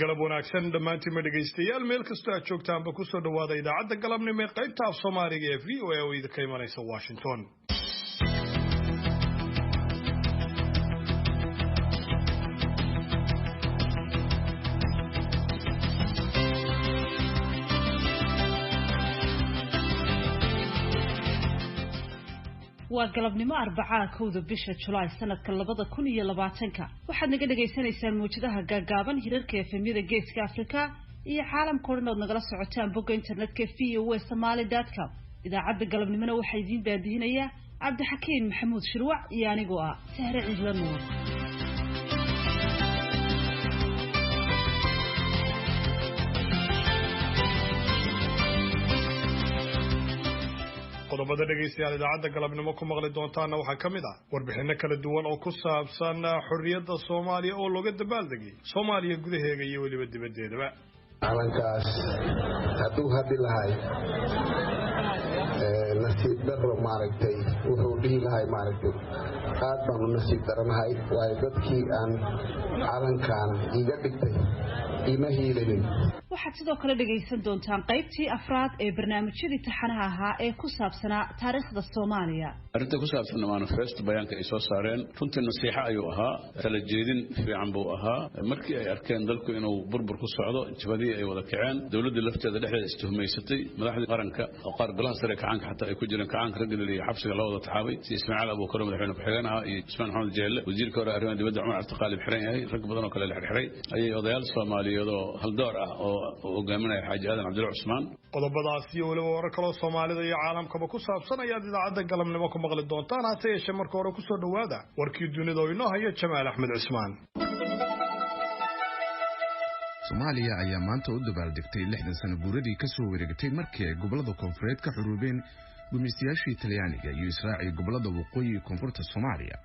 galab wanaagsan dhammaantiin ma dhegaystayaal meel kastoo aad joogtaanba ku soo dhawaada idaacadda galabnimo ee qaybta af Soomaaliga ee VOA oo idinka imanaysa Washington. waa galabnimo Arbacaa kowda bisha July sanadka 2020 waxaad naga dhageysanaysaan muujadaha gaagaaban hirarka efemyada Geeska Afrika iyo caalamka oo dhan oo nagala socotaan bogga internetka voasomali.com idaacadda galabnimona waxaa idin baadihinaya Cabdixakiin Maxamuud Shirwac iyo anigoo ah Sahre Ciidla Nuur. qodobada dhegeystayaal idaacadda galabnimo ku maqli doontaana waxaa ka mid ah warbixino kala duwan oo ku saabsan xorriyadda Soomaaliya oo looga dabaaldegay Soomaaliya gudaheega iyo waliba dibaddeedaba. calankaas hadduu haddi lahay nasiib darro maaragtay wuxuu dhihi lahay maaragtay aad baan u nasiib daranahay waayo dadkii aan calankan iga dhigtay ima hiilanin. waxaad sidoo kale dhegaysan doontaan qaybtii afraad ee barnaamijyadii taxanaha ahaa ee ku saabsanaa taariikhda Soomaaliya. arrinta ku saabsan manifesto bayaanka ay soo saareen runtii nasiixa ayuu ahaa, kala jeedin fiican buu ahaa. markii ay arkeen dalku inuu burbur ku socdo, jabadii ay wada kaceen, dawladda lafteeda dhexdeeda istuhumaysatay, madaxda qaranka oo qaar golaha sare kacaanka xataa ay ku jireen, kacaanka ragga iyo xabsiga la wada taxaabay, si Ismaaciil Abuukar madaxweyne ku-xigeen ahaa iyo Ismaan Maxamed Jeelle wasiirka hore arrimaha dibadda Cumar Cabdiqaalib xiran yahay, rag badan oo kale la xirxiray ayay odayaal Soomaaliyeed oo haldoor ah oo hogaaminaya Xaaji Aadan Cabdulla Cusmaan. qodobadaas iyo waliba warar kale oo Soomaalida iyo caalamkaba ku saabsan ayaad idaacadda galabnimo ku maqli doontaan. hase yeeshee marka hore ku soo dhawaada warkii dunida oo inoo haya Jamaal Axmed Cismaan. Soomaaliya ayaa maanta u dabaaldegtay 60 sano guuradii ka soo wareegtay markii ay gobolada koonfureed ka xurubeen gumeystayaashii Talyaaniga iyo Israaciil gobolada waqooyi koonfurta Soomaaliya.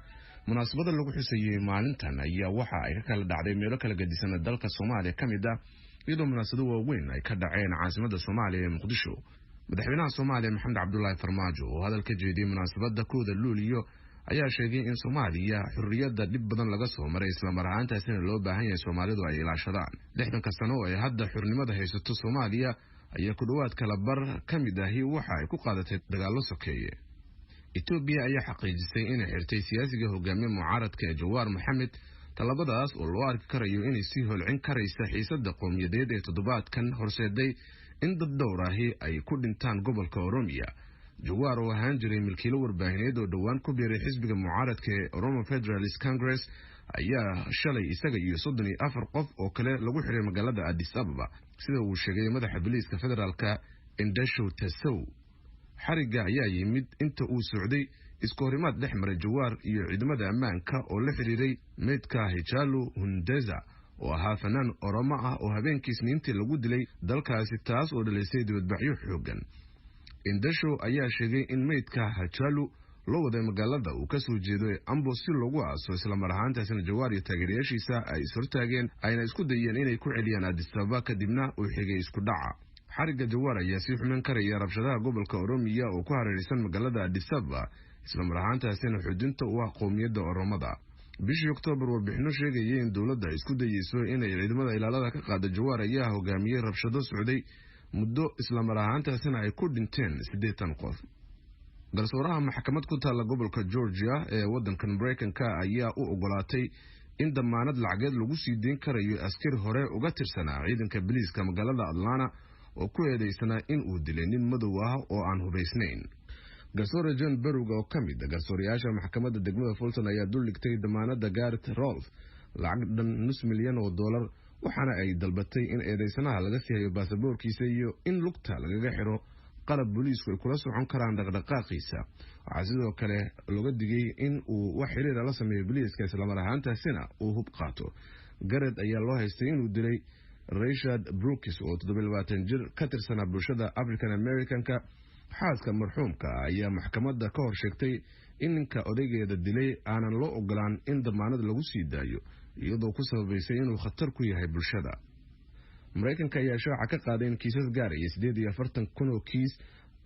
munaasabada lagu xusayay maalintan ayaa waxa ay ka kala dhacday meelo kala gedisan dalka Soomaaliya kamid ah, iyadoo munaasabado waaweyn ay ka dhaceen caasimadda Soomaaliya ee Muqdisho. madaxweynaha Soomaaliya Maxamed Cabdullaahi Farmaajo oo hadal ka jeediyay munaasabada kooda Luuliyo ayaa sheegay in Soomaaliya xurriyadda dib badan laga soo maray, isla mar ahaantaasina loo baahan yahay Soomaalidu ay ilaashadaan. 60 sano oo ay hadda xurnimada haysato Soomaaliya ayaa ku dhawaad kala bar kamid ahi waxa ay ku qaadatay dagaallo sokeeye. Itoobiya ayaa xaqiijisay inay xirtay siyaasiga hogaamiye mucaaradka Jawaar Maxamed, talabadaas oo loo arki karayo inay sii holcin karaysa xiisadda qowmiyadeed ee toddobaadkan horseeday in dad dhowr ahi ay ku dhintaan gobolka Oromiya. Jawaar oo ahaan jiray milkiilo warbaahineed oo dhowaan ku biiray xisbiga mucaaradka ee Oromo Federalist Congress ayaa shalay isaga iyo 34 qof oo kale lagu xiray magaalada Addis Ababa, sida uu sheegay madaxa booliiska federaalka Indasho Tasow. xariga ayaa yimid inta uu socday iskoorimaad dhex maray Jawaar iyo ciidamada ammaanka oo la xiriiray meydka Hachalu Hundeza oo ahaa fanaan Oromo ah oo habeenkii Isniintii lagu dilay dalkaasi, taas oo dhalisay dibadbaxyo xoogan. Indasho ayaa sheegay in meydka Hachalu loo waday magaalada uu ka soo jeedo Ambo si loogu aaso, isla mar ahaantaasina Jawaar iyo taageerayaashiisa ay ishortaageen ayna isku dayeen inay ku celiyaan Addis Ababa, kadibna uu xigay isku dhaca. xariga Jawaar ayaa sii xumeyn karaya rabshadaha gobolka Oromiya oo ku hareeraysan magaalada Addis Ababa, isla mar ahaantaasina xudunta u ah qowmiyadda Oromada. bishii Oktoobar warbixino sheegayay in dawladda ay isku dayeyso inay ciidamada ilaalada ka qaado Jawaar ayaa hogaamiyay rabshado socday muddo, isla mar ahaantaasina ay ku dhinteen 80 qof. garsooraha maxkamad ku taala gobolka Georgia ee wadankan Mareykanka ayaa u ogolaatay in damaanad lacageed lagu sii deyn karayo askari hore uga tirsanaa ciidanka booliiska magaalada Atlanta oo ku eedeysnaa in uu dilay nin madow ah oo aan hubaysnayn. garsoore John Berug oo ka mid ah garsoorayaasha maxkamadda degmada Fulton ayaa duligtay damaanadda Garrett Rolfe lacag dhan $5 milyan, waxaana ay dalbatay in eedeysanaha laga sii hayo baasaboorkiisa iyo in lugta lagaga xiro qalab booliisku ay kula socon karaan dhaqdhaqaaqiisa. waxaa sidoo kale looga digay in uu wax xiriir la sameeyo booliiska, isla mar ahaantaasina uu hub qaato. Garrett ayaa loo haystay inuu dilay Rashad Brooks oo 27 jir ka tirsanaa bulshada African Americanka. xaaska marxuumka ayaa maxkamadda ka hor sheegtay in ninka odaygeeda dilay aanan loo ogolaan in damaanad lagu sii daayo, iyadoo ku sababaysay inuu khatar ku yahay bulshada. Mareykanka ayaa shaaca ka qaaday in kiisas gaaraya 48,000 oo kiis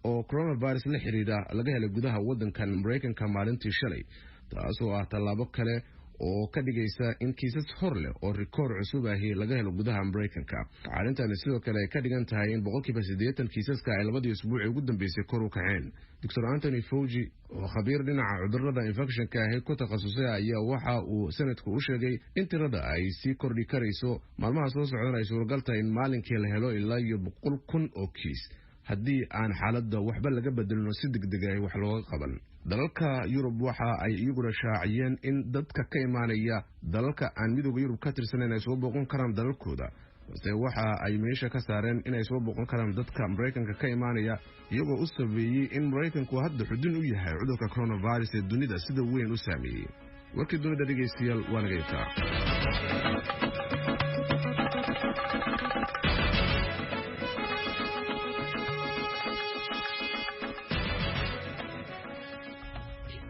oo coronavirus la xiriira laga helay gudaha wadankan Mareykanka maalintii shalay, taasoo ah tallaabo kale oo ka dhigaysa in kiisas hor leh oo rikoor cusub ahi laga helo gudaha Mareykanka. Arintani sidoo kale ay ka dhigan tahay in 80% kiisaska ay labadii usbuuc ugu dambeysay kor u kaceen. Dr. Anthony Fauci oo khabiir dhinaca cudurrada infekshanka ah ku takhasusay ayaa waxa uu sanadku u sheegay in tirada ay sii kordhi karayso maalmaha soo socdana ay suuragal tahay in maalinkii la helo ilaa 100,000 oo kiis haddii aan xaaladda waxba laga bedelno si degdeg ah wax looga qaban. dalalka Yurub waxa ay iyaguna shaaciyeen in dadka ka imaanaya dalalka aan midowga Yurub ka tirsaneyn ay soo booqan karaan dalalkooda, balse waxa ay meesha ka saareen in ay soo booqan karaan dadka Mareykanka ka imaanaya iyagoo u sameeyay in Mareykanku hadda xudun u yahay cudurka coronavirus ee dunida sida weyn u saameeyay. warkii dunida dhageystayaal waa naga intaa.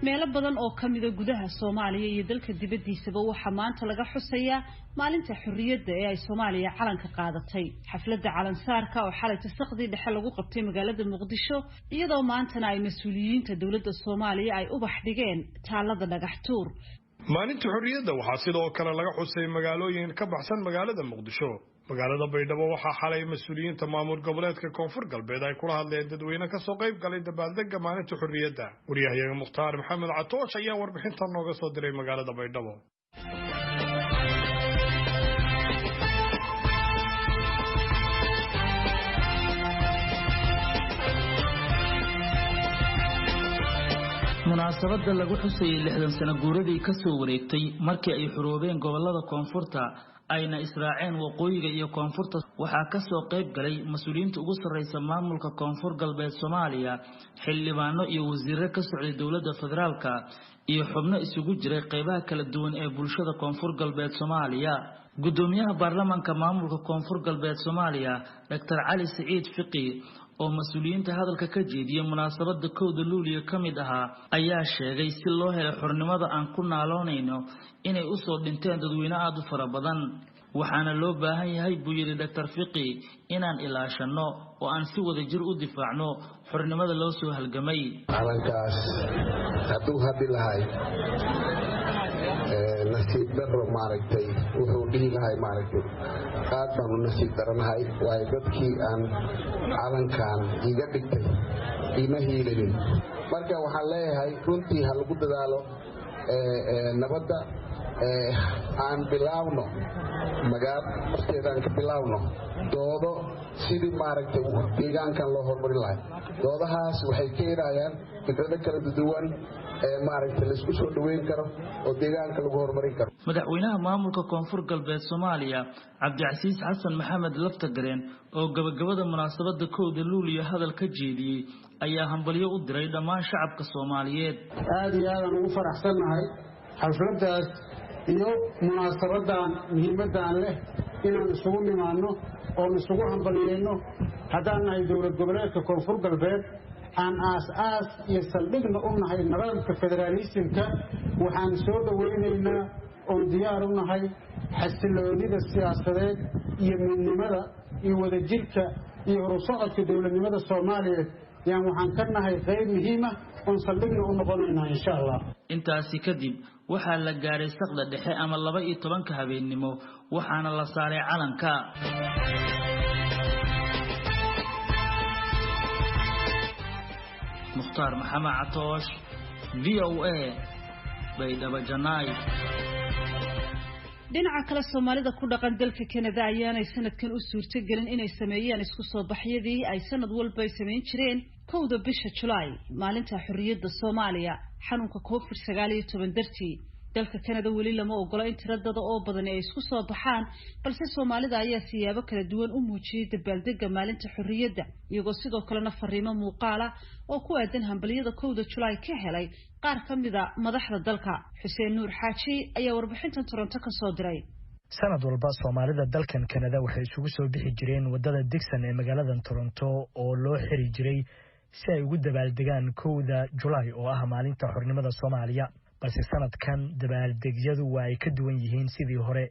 meelo badan oo kamida gudaha Soomaaliya iyo dalka dibadiisaba waxa maanta laga xusayaa maalinta xurriyadda ee ay Soomaaliya calanka qaadatay. xafladda calansaarka oo xalay tasaqdi dhexe lagu qabtay magaalada Muqdisho iyadoo maantana ay mas'uuliyiinta dawladda Soomaaliya ay u baxdhigeen taalada dhagaxtuur. maalinta xurriyadda waxaa sidoo kale laga xusay magaalooyin ka baxsan magaalada Muqdisho. magaalada Baydhabo waxaa xalay mas'uuliyiinta maamul goboleedka Koonfur Galbeed ay kula hadleen dadweyne ka soo qayb galay dabaaldegga maalinta xurriyadda. wariyahayaga Mukhtaar Maxamed Catoosh ayaa warbixintan nooga soo diray magaalada Baydhabo. munaasabada lagu xusayay 60 sano guuradii ka soo wareegtay markii ay xuroobeen gobolada koonfurta ayna israaceen waqooyiga iyo koonfurta waxaa ka soo qayb galay mas'uuliyiinta ugu sareysa maamulka Koonfur Galbeed Soomaaliya, xildhibaano iyo wasiirro ka socday dawladda federaalka iyo xubno isugu jiray qaybaha kala duwan ee bulshada Koonfur Galbeed Soomaaliya. gudoomiyaha baarlamaanka maamulka Koonfur Galbeed Soomaaliya Dr. Cali Saciid Fiqi oo mas'uuliyiinta hadalka ka jeediyay munaasabada 1 Luulyo kamid ahaa ayaa sheegay si loo helo xornimada aan ku naaloonayno inay u soo dhinteen dadweyne aad u fara badan, waxaana loo baahan yahay buu yiri Dr. Fiqi inaan ilaashano oo aan si wada jir u difaacno xornimada loo soo halgamay. calankaas hadduu hadii lahay nasiib darro maaragtay wuxuu dhihi lahay maaragtay aad baan u nasiib daranahay waayo dadkii aan calankan iga dhigtay ima hiilinin. marka waxaan leeyahay runtii ha lagu dadaalo nabadda aan bilaawno magaalada ka bilaawno doodo sidii maaragtay deegaankan loo horumarin lahay. doodahaas waxay keenayaan fikrado kala duwan maaragtay la isku soo dhaweyn karo oo deegaanka lagu horumarin karo. madaxweynaha maamulka Koonfur Galbeed Soomaaliya Cabdicasiis Xasan Maxamed Laftagareen oo gabagabada munaasabada 1 Luulyo hadal ka jeediyay ayaa hambalyo u diray dhammaan shacabka Soomaaliyeed. aad iyo aad aan ugu faraxsanahay xafladaas iyo munaasabadan muhiimadan leh inaan isugu nimaano oo isugu hambalyeeno haddaan nahay dowlad goboleedka Koonfur Galbeed aan aas iyo saldhigna u nahay nidaamka federaalismka. waxaan soo dhaweynaynaa oo diyaar u nahay xasiloonida siyaasadeed iyo midnimada iyo wadajirka iyo horusocodka dowladnimada Soomaaliyeed yaan waxaan ka nahay qayb muhiim ah oo saldhigna u noqonaynaa insha Allah. intaasi kadib waxaa la gaaray saqda dhexe ama 12 habeenimo waxaana la saaray calanka. Mukhtaar Maxamed Catoosh, VOA, Baydhabo Janaay. dhinaca kale Soomaalida ku dhaqan dalka Canada ayaanay sanadkan u suurtagelin inay sameeyaan isku soo baxyadii ay sanad walba sameyn jireen 1 bisha July maalinta xurriyadda Soomaaliya xanuunka COVID-19 dartii. dalka Canada weli lama ogola in tiradada oo badan ay isku soo baxaan, balse Soomaalida ayaa siyaabo kala duwan u muujiyay dabaaldegga maalinta xurriyadda iyagoo sidoo kalena fariimo muuqaal ah oo ku aadan hambaliyada 1 July ka helay qaar kamida madaxda dalka. Xuseen Nuur Xaaji ayaa warbixintan Toronto ka soo diray. sanad walba Soomaalida dalkan Canada waxay isugu soo bixi jireen wadada Dixon ee magaalada Toronto oo loo xiri jiray si ay ugu dabaaldegaan 1 July oo ah maalinta xornimada Soomaaliya. balse sanadkan dabaaldegyadu waa ay ka duwan yihiin sidii hore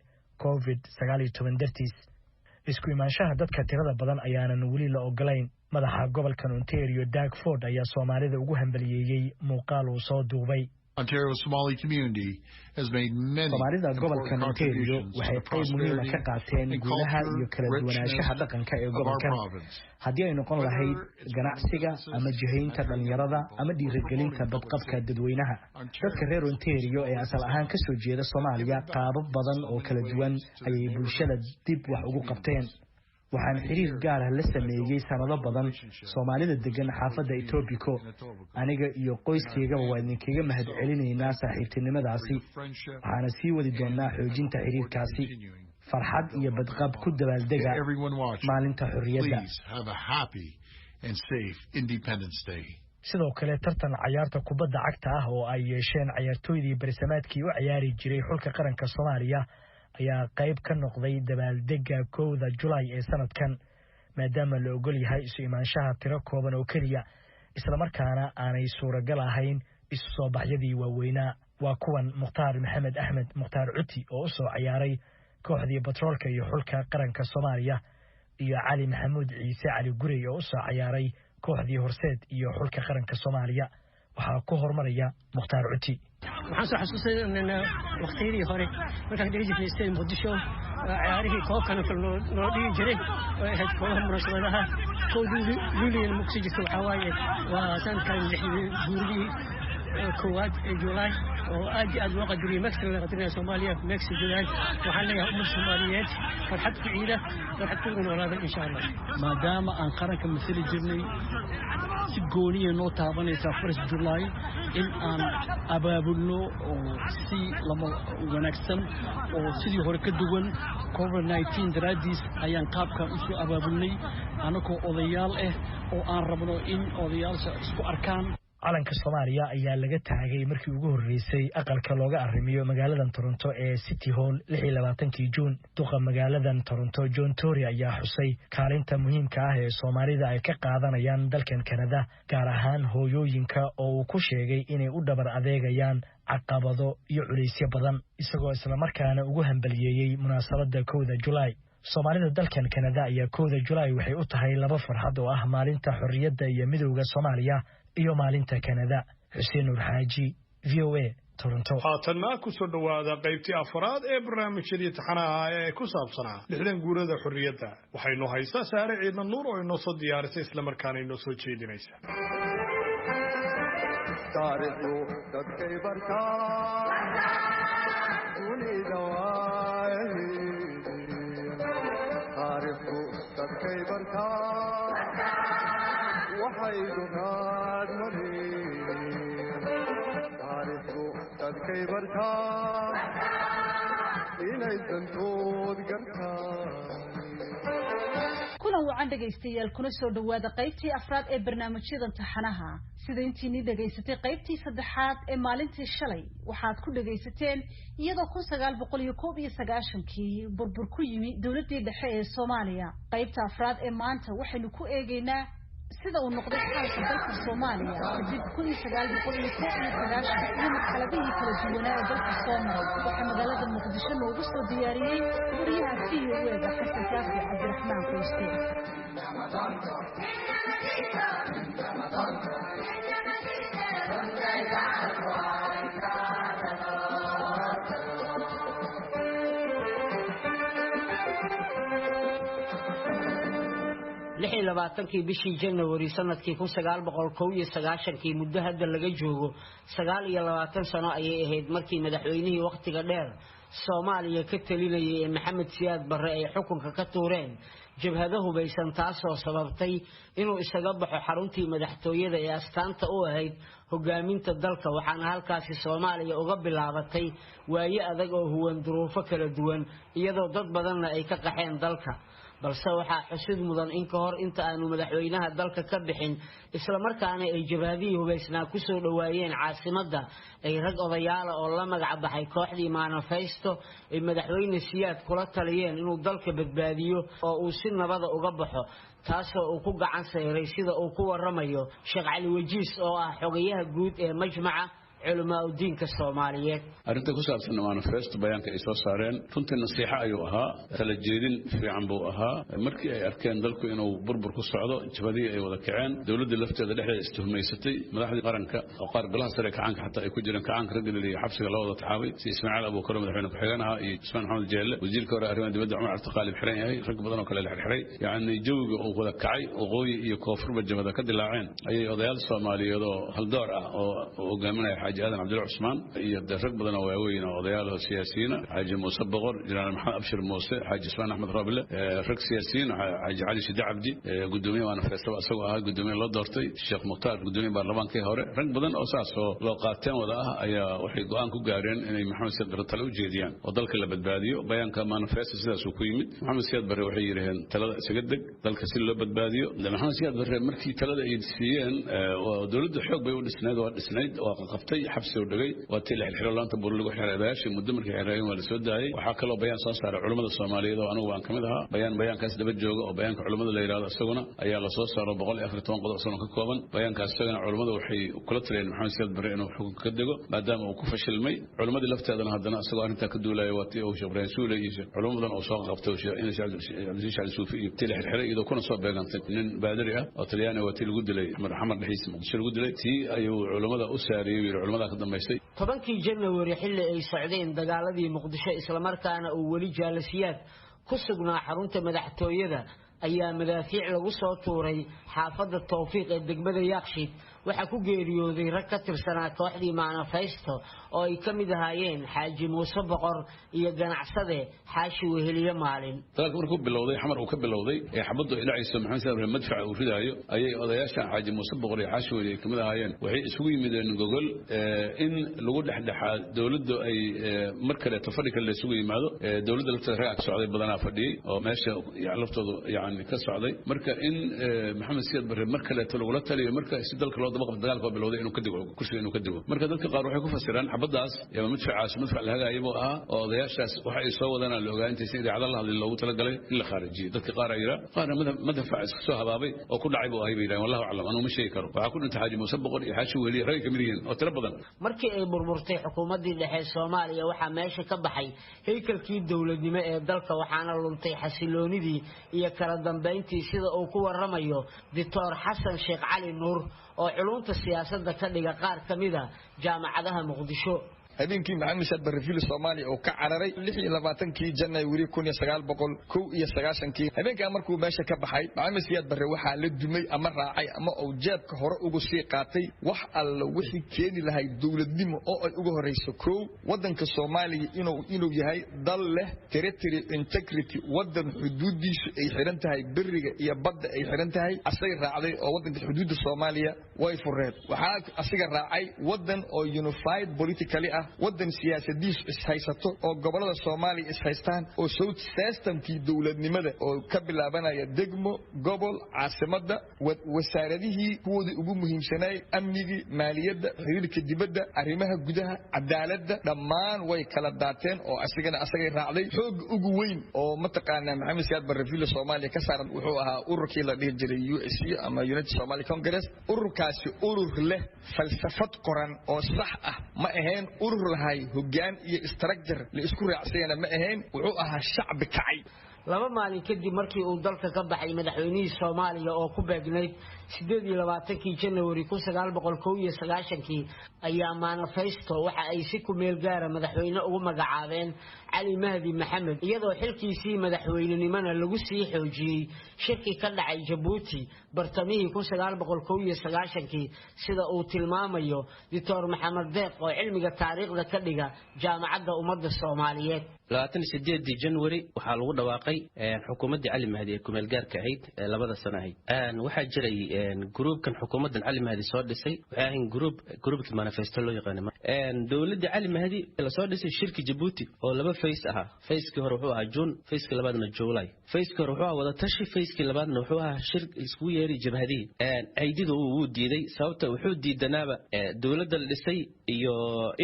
COVID-19 dartiis. isku imaanshaha dadka tirada badan ayaanan weli la ogolayn. madaxa gobolka Ontario Doug Ford ayaa Soomaalida ugu hambaliyeeyay muuqaal uu soo duubay. Ontario Somali community has made many gobolka Ontario waxay qayb muhiim ah ka qaateen guulaha iyo kala duwanaanshaha dhaqanka ee gobolkan haddii ay noqon lahayd ganacsiga ama jihaynta dhalinyarada ama dhiirigelinta badqabka dadweynaha dadka reer Ontario ee asal ahaan ka soo jeeda Soomaaliya qaabab badan oo kala duwan ayay bulshada dib wax ugu qabteen waxaan xiriir gaar ah la sameeyay sanado badan Soomaalida degan xaafadda Etobico aniga iyo qoyskayga waa idinkaga mahadcelinaynaa saaxiibtinimadaasi waxaana sii wadi doonaa xoojinta xiriirkaasi farxad iyo badqab ku dabaaldega maalinta xorriyadda sidoo kale tartan ciyaarta kubadda cagta ah oo ay yeesheen ciyaartooydii barsamaadkii u ciyaari jiray xulka qaranka Soomaaliya ayaa qayb ka noqday dabaaldega 1 July ee sanadkan maadaama la ogol yahay isu imaanshaha tiro kooban oo kaliya isla markaana aanay suuragal ahayn isu soo baxyadii waaweynaa waa kuwan Mukhtaar Maxamed Axmed Mukhtaar Cuti oo soo ciyaaray kooxdii Batroolka iyo xulka qaranka Soomaaliya iyo Cali Maxamuud Ciise Cali Gurey oo soo ciyaaray kooxdii Horseed iyo xulka qaranka Soomaaliya waxa ku hormaraya Mukhtaar Cuti waxaan soo xasuustay in waqtiyadii hore markaan dhigi jiray Muqdisho ciyaarihii koobkana loo dhigi jiray oo ahayd kooxaha munaasabadaha koodii Lulian Muqdisho waxa waaye waa sanadkan guuridii koowaad ee July oo aad loo qadariyay Mexico qadariyay Soomaaliya Mexico July waxaan leeyahay ummadda Soomaaliyeed farxad ku ciida farxad ku noolaada insha Allah maadaama aan qaranka mas'uul jirnay si gooniya noo taabanaysa 1 July in aan abaabulno oo si lama wanaagsan oo sidii hore ka duwan COVID-19 daraadiis ayaan qaabka u soo abaabulnay anagoo odayaal ah oo aan rabno in odayaasha isku arkaan calanka Soomaaliya ayaa laga taagay markii ugu horeysay aqalka looga arrimiyo magaalada Toronto ee City Hall 26 June duqa magaalada Toronto John Tory ayaa xusay kaalinta muhiimka ah ee Soomaalida ay ka qaadanayaan dalkan Canada gaar ahaan hooyooyinka oo uu ku sheegay inay u dhabar adeegayaan caqabado iyo culeysyo badan isagoo isla markaana ugu hambaliyeeyay munaasabadda 1 July Soomaalida dalkan Canada ayaa 1 July waxay u tahay laba farxad oo ah maalinta xorriyadda iyo midowga Soomaaliya iyo maalinta Canada Xuseen Nur Xaaji VOA Toronto haatanna ku soo dhawaada qaybtii afraad ee barnaamijyadii taxanaha ee ku saabsanaa 60 guurada xorriyadda waxaynu haysaa Saare Ciidan Nuur oo inoo soo diyaarisay isla markaana inoo soo jeedinaysa taariikhdu dadkay bartaan dunida taariikhdu dadkay bartaan waxay dunaad mareen taariikhdu dadkay bartaan inay dantood gartaan kulan wacan dhagaystayaal kuna soo dhawaada qaybtii afraad ee barnaamijyada taxanaha sida intii dhageysatay qaybtii saddexaad ee maalintii shalay waxaad ku dhagaysateen iyadoo 1991kii burbur ku yimi dawladii dhexe ee Soomaaliya qaybta afraad ee maanta waxaynu ku eegaynaa sida uu noqday xaalka dalka Soomaaliya kadib 1991 iyo marxaladihii kala duwanaa ee dalka Soomaaliya waxa magaalada Muqdisho loogu soo diyaariyay wariyaha VOA Xasan Kaafi Cabdiraxmaan Qoyste kii bishii January sanadkii 1991 muddo hadda laga joogo 29 sano ayay ahayd markii madaxweynihii waqtiga dheer Soomaaliya ka talinayay Maxamed Siyaad Barre ay xukunka ka tuureen jabhado hubaysan taasoo sababtay inuu isaga baxo xaruntii madaxtooyada ee astaanta u ahayd hogaaminta dalka waxaana halkaasi Soomaaliya uga bilaabatay waaye adag oo huwan duruufo kala duwan iyadoo dad badanna ay ka qaxeen dalka balse waxaa xusid mudan in ka hor inta aanu madaxweynaha dalka ka bixin isla markaana ay jabhadihii hubaysnaa ku soo dhawaayeen caasimadda ay rag odayaal oo la magac baxay kooxdii Manifesto ay madaxweyne Siyaad kula taliyeen inuu dalka badbaadiyo oo uu si nabad uga baxo taasoo uu ku gacan sayray sida uu ku waramayo Sheekh Cali Wajiis oo ah xogayaha guud ee majmaca culamaa u diinka Soomaaliyeed arrinta ku saabsan manifesto bayaanka ay soo saareen runtii nasiixa ayuu ahaa kala jeedin fiican buu ahaa markii ay arkeen dalku inuu burbur ku socdo jabadii ay wada kaceen dawladda lafteeda dhexdeeda istuhumaysatay madaxda qaranka oo qaar golaha sare kacaanka xataa ay ku jireen kacaanka ragga iyo xabsiga la wada taxaabay si Ismaaciil Abu Bakar madaxweyne ku xigeenaha iyo Usmaan Maxamed Jeelle wasiirka hore arrimaha dibadda Umar Cabdi xiran yahay rag badan oo kale la xirxiray yaani jawiga oo wada kacay waqooyi iyo koonfurba jabada ka dilaaceen ayay odayaal Soomaaliyeed oo haldoor ah oo hogaaminaya Xaaji Aadan Cabdulla Cusmaan iyo rag badan oo waaweyn oo odayaal siyaasiyiin Xaaji Muuse Boqor Jeneraal Maxamed Abshir Muuse Xaaji Usmaan Axmed Raabile rag siyaasiyiin Xaaji Cali Shide Cabdi gudoomiye manifesto asagoo ahaa gudoomiye loo doortay Sheekh Muqtaar gudoomiye baarlamaankii hore rag badan oo saas oo loo qaateen wada ah ayaa waxay go'aan ku gaareen inay Maxamed Siyaad Barre talo u jeediyaan oo dalka la badbaadiyo bayaanka manifesto sidaas uu ku yimid Maxamed Siyaad Barre waxay yiraahdeen talada isaga deg dalka si loo badbaadiyo Maxamed Siyaad Barre markii talada ay siiyeen dawladda xoog bay u dhisnayd oo qabtay xabsi u dhigay waa tii la xirxiray laanta bur lagu xirayay muddo markii xirayeen waa la soo daayay waxa kale oo bayaan soo saaray culimada Soomaaliyeed oo anigu aan kamid ahaa bayaankaas daba jooga oo bayaanka culimada la yiraahdo isaguna ayaa la soo saaray 114 qodob sano ka kooban bayaankaas isagana culimada waxay kula taliyeen Maxamed Siyaad Barre inuu xukunka ka dego maadaama uu ku fashilmay culimada lafteedana haddana isagoo arrinta ka duulaya waa tii uu Sheekh Ibrahim Suule iyo culimadan oo soo qabtay in Cabdi Shacab Suufi iyo tii la xirxiray iyadoo kuna soo beegantay nin baadari ah oo Talyaani waa tii lagu dilay Axmed Xamar Dhaxiis Muqdisho lagu dilay tii ayuu culimada u saariyay culimada ka dambeysay 10kii January xilli ay socdeen dagaaladii Muqdisho isla markaana uu wali jaalasiyaad ku sugnaa xarunta madaxtooyada ayaa madaafiic lagu soo tuuray xaafadda Tawfiiq ee degmada Yaaqshiid waxa ku geeriyooday rag ka tirsanaa kooxdii manifesto oo ay kamid ahaayeen Xaaji Muuse Boqor iyo ganacsade Xaashi Weheliye Maalin dalka markuu bilowday xamar uu ka bilowday ee xabadu ilaaciisa Maxamed Siyaad Barre madfaca uu ridaayo ayay odayaashan Xaaji Muuse Boqor iyo Xaashi Weheliye kamid ahaayeen waxay isugu yimideen gogol in lagu dhexdhexaa dawladdu ay markale tafadhika la isugu yimaado dawladda lafteeda rag socday badanaa fadhiyay oo meesha laftoodu yaani ka socday marka in Maxamed Siyaad Barre markale lagu la taliyo marka si dalka loo dabaq dagaalka bilowday inuu ka digo kursiga inuu ka digo marka dadka qaar waxay ku fasiraan xabadaas yaa madfacaas madfac la hagaayay oo ah oo odayaashaas waxa ay soo wadaan la ogaantay si idaacada la hadlay loogu tala galay in la kharijiyo dadka qaar ayira qaarna madfac iska soo habaabay oo ku dhacay buu ahay bay wallahi aclam anuu ma sheegi karo waxa ku dhintay Xaaji Muuse Boqor iyo Xaashi Weheliye rag kamid yihiin oo tiro badan markii ay burburtay xukuumadii dhexe Soomaaliya waxa meesha ka baxay haykalkii dawladnimo ee dalka waxaana luntay xasiloonidii iyo kala dambeyntii sida uu ku waramayo Dr. Xasan Sheekh Cali Nuur oo culumta siyaasadda ka dhiga qaar kamida jaamacadaha Muqdisho habeenkii Maxamed Siyaad Barre fil Soomaaliya oo ka cararay 26kii January 1990 habeenka markuu meesha ka baxay Maxamed Siyaad Barre waxa la dumay ama raacay ama uu jeebka hore ugu sii qaatay wax alla wixii keeni lahay dawladnimo oo ay ugu horeyso koow wadanka Soomaaliya inuu yahay dal leh territory integrity wadan xuduudiisu ay xiran tahay bariga iyo badda ay xiran tahay asay raacday oo wadanka xuduudda Soomaaliya way fureed waxa asiga raacay wadan oo unified politically wadan siyaasadiis ishaysato oo gobolada Soomaaliya ishaystaan oo South systemkii dawladnimada oo ka bilaabanaya degmo gobol caasimada wasaaradihii kuwoodii ugu muhiimsanay amniga maaliyadda xiriirka dibadda arrimaha gudaha cadaaladda dhammaan way kala daateen oo asagay raacday xoog ugu weyn oo mataqaana Maxamed Siyaad Barre fil Soomaaliya ka saaran wuxuu ahaa ururkii la dhihi jiray USC ama United Somali Congress ururkaasi urur leh falsafad qoran oo sax ah ma ahayn urur lahay hoggaan iyo structure la isku raacsayna ma ahayn wuxuu ahaa shacbi kacay laba maalin kadib markii uu dalka ka baxay madaxweynihii Soomaaliya oo ku beegnayd 28kii January 1990 ayaa manifesto waxa ay si ku meel gaar madaxweyne ugu magacaabeen Ali Mahdi Maxamed iyadoo xilkiisii madaxweynenimada lagu sii xoojiyay shirki ka dhacay Djibouti bartamihii 1990 sida uu tilmaamayo Dr. Maxamed Deeq oo cilmiga taariikhda ka dhiga jaamacadda ummadda Soomaaliyeed 28 January waxa lagu dhawaaqay xukuumadda Ali Mahdi ee ku meel gaarka ahayd labada sano ahayd waxa jiray groupkan xukuumadda Ali Mahdi soo dhisay waxa ahayn groupka manifesto loo yaqaan dawladda Ali Mahdi la soo dhisay shirki Djibouti oo laba face aha face-ki hore wuxuu ahaa June face-ki labaadna July face-ki hore wuxuu ahaa wada tashi face-ki labaadna wuxuu ahaa shir isku yeeri jabhadii aydidu uu diiday sababta wuxuu diidanaaba dawladda la dhisay iyo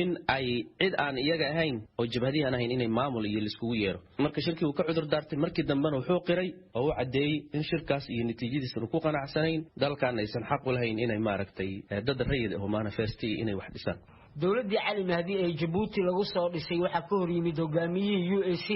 in ay cid aan iyaga ahayn oo jabhadii aan ahayn inay maamul iyo isku yeero marka shirkii uu ka cudur daartay markii dambana wuxuu qiray oo uu cadeeyay in shirkaas iyo natiijadiisa uu ku qanacsanayn dalkan aysan xaq u lahayn inay maaragtay dad rayid oo manifesti inay wax dhisaan dowladii Cali Mahdi ee Djibouti lagu soo dhisay waxa ka hor yimid hogaamiyihii UAC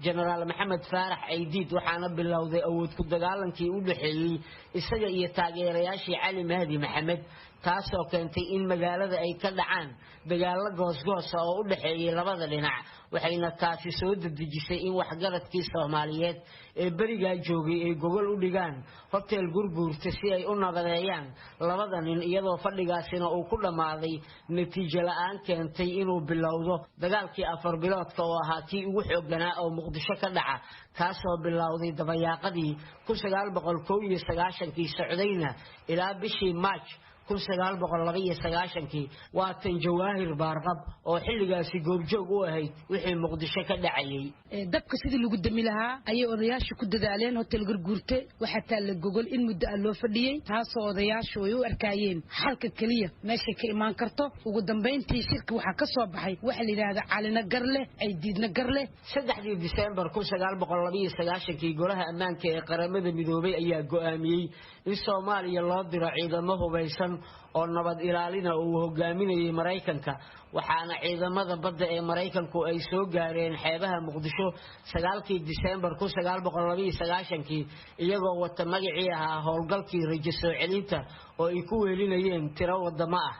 General Maxamed Faarax Aydiid waxaana bilowday awood ku dagaalankii u dhaxeeyay isaga iyo taageerayaashii Cali Mahdi Maxamed taasoo keentay in magaalada ay ka dhacaan dagaalo goosgoos oo u dhaxeeyay labada dhinac waxayna taasi soo dedejisay in waxgaradkii Soomaaliyeed ee bariga joogay ay gogol u dhigaan hotel Gurguurta si ay u nabadeeyaan labada nin iyadoo fadhigaasina uu ku dhamaaday natiijo la'aan keentay inuu bilowdo dagaalkii 4 biloodka oo ahaa kii ugu xoogganaa oo Muqdisho ka dhaca kaasoo bilowday dabayaaqadii 1991 socdayna ilaa bishii March 1992 waa tan Jawaahir Baarqab oo xilligaasi goobjoog u ahayd wixii Muqdisho ka dhacayay dabka sidii lagu dami lahaa ayay odayaashu ku dadaaleen hotel Gurguurta waxa taal gogol in muddo loo fadhiyay taasoo odayaashu ay u arkayeen xalka kaliya meesha ka imaan karto ugu dambeyntii shirka waxa ka soo baxay waxa la yiraahdo Calina Garle ay diidna Garle 3 December 1992 golaha ammaanka ee qaramada midoobay ayaa go'aamiyay in Soomaaliya loo diro ciidamo hubeysan oo nabad ilaalina uu hogaaminayay Mareykanka waxaana ciidamada badda ee Mareykanku ay soo gaareen xeebaha Muqdisho 9 December 1992 iyagoo wata magacii ahaa howlgalkii rajo soo celinta oo ay ku weelinayeen tiro wadamo ah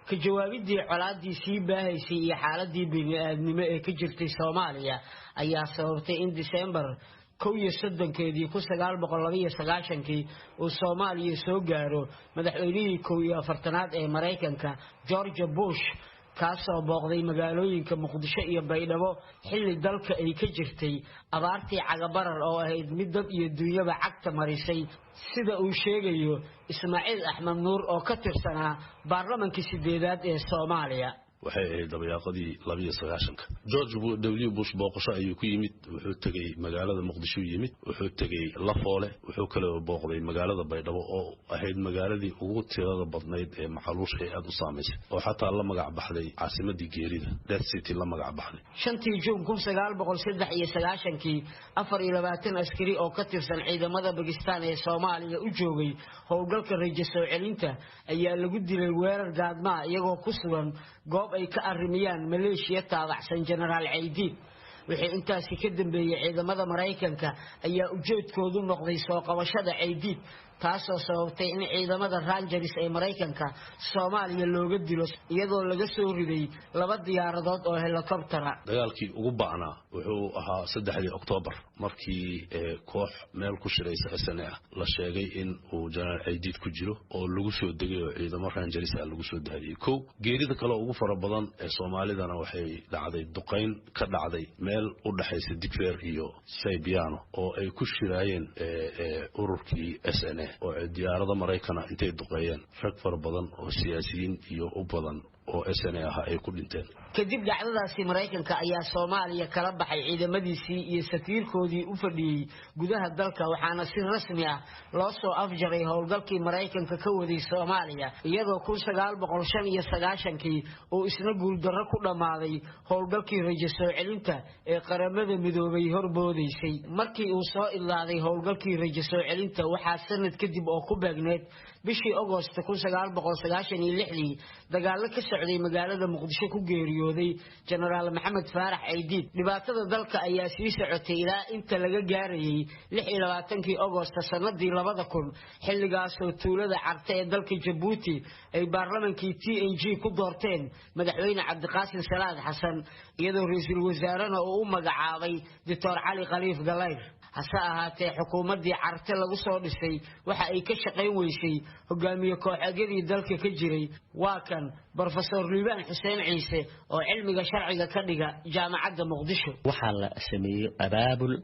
ka jawaabidii colaadii sii baahaysay iyo xaaladii bini'aadnimo ee ka jirtay Soomaaliya ayaa sababtay in December 19 uu Soomaaliya soo gaaro madaxweynihii 14aad ee Mareykanka George Bush kaasoo booqday magaalooyinka Muqdisho iyo Baydhabo xilli dalka ay ka jirtay abaartii cagabarar oo ahayd mid dad iyo dunyaba cagta marisay sida uu sheegayo Ismaaciil Axmed Nuur oo ka tirsanaa baarlamaanka 8aad ee Soomaaliya waxay ahayd dabayaaqadii 92 George W Bush booqasho ayuu ku yimid wuxuu tagay magaalada Muqdisho yimid wuxuu tagay Lafoole wuxuu kale booqday magaalada Baydhabo oo ahayd magaaladii ugu tirada badnayd ee maxaluush ay aad u saameysay oo xataa la magac baxday caasimadii geerida Death City la magac baxday 5 Juun 1993 24 askari oo ka tirsan ciidamada Pakistan ee Soomaaliya u joogay howlgalka rajo soo celinta ayaa lagu dilay weerar gaadma iyagoo ku sugan goob ay ka arrimiyaan Maleeshiya taabacsan General Aydiid wixii intaasi ka dambeeyay ciidamada Mareykanka ayaa ujeedkoodu noqday soo qabashada Aydiid taasoo sababtay in ciidamada Rangers ee Mareykanka Soomaaliya looga dilo iyadoo laga soo riday 2 diyaaradood oo helicopter dagaalkii ugu bacnaa wuxuu ahaa 3 October markii koox meel ku shiraysa SNA la sheegay in uu General Aydiid ku jiro oo lagu soo degay oo ciidamada Rangers lagu soo daayay geerida kale ugu fara badan ee Soomaalidana waxay dhacday duqeyn ka dhacday meel u dhaxaysa Digfeer iyo Saybiano oo ay ku shiraayeen ururkii SNA oo diyaarada Mareykanka intay duqeeyeen rag fara badan oo siyaasiyiin iyo u badan oo SNA ah ay ku dhinteen kadib dhacdadaasi Mareykanka ayaa Soomaaliya kala baxay ciidamadiisii iyo safiirkoodii u fadhiyay gudaha dalka waxaana si rasmi ah loo soo afjaray howlgalkii Mareykanka ka waday Soomaaliya iyadoo 1995 uu isna guuldarro ku dhamaaday howlgalkii rajo soo celinta ee qaramada midoobay horboodaysay markii uu soo ilaaday howlgalkii rajo soo celinta waxaa sanad kadib oo ku beegneed bishii August 1996 dagaalo ka socday magaalada Muqdisho ku geeriyooday General Maxamed Faarax Aydiid dhibaatada dalka ayaa sii socotay ilaa inta laga gaarayay 26 August sanadii 2000 xilligaas oo tuulada Carte ee dalka Djibouti ay baarlamaankii TNG ku doorteen madaxweyne Cabdiqaasim Salaad Xasan iyadoo ra'iisul wasaarana uu u magacaabay Dr. Cali Khaliif Galayr hase ahaatee xukuumadii Carte lagu soo dhisay waxa ay ka shaqayn weysay hogaamiye kooxeedyadii dalka ka jiray waa kan Professor Liban Hussein Ciise oo cilmiga sharciga ka dhiga jaamacadda Muqdisho waxa la sameeyay abaabul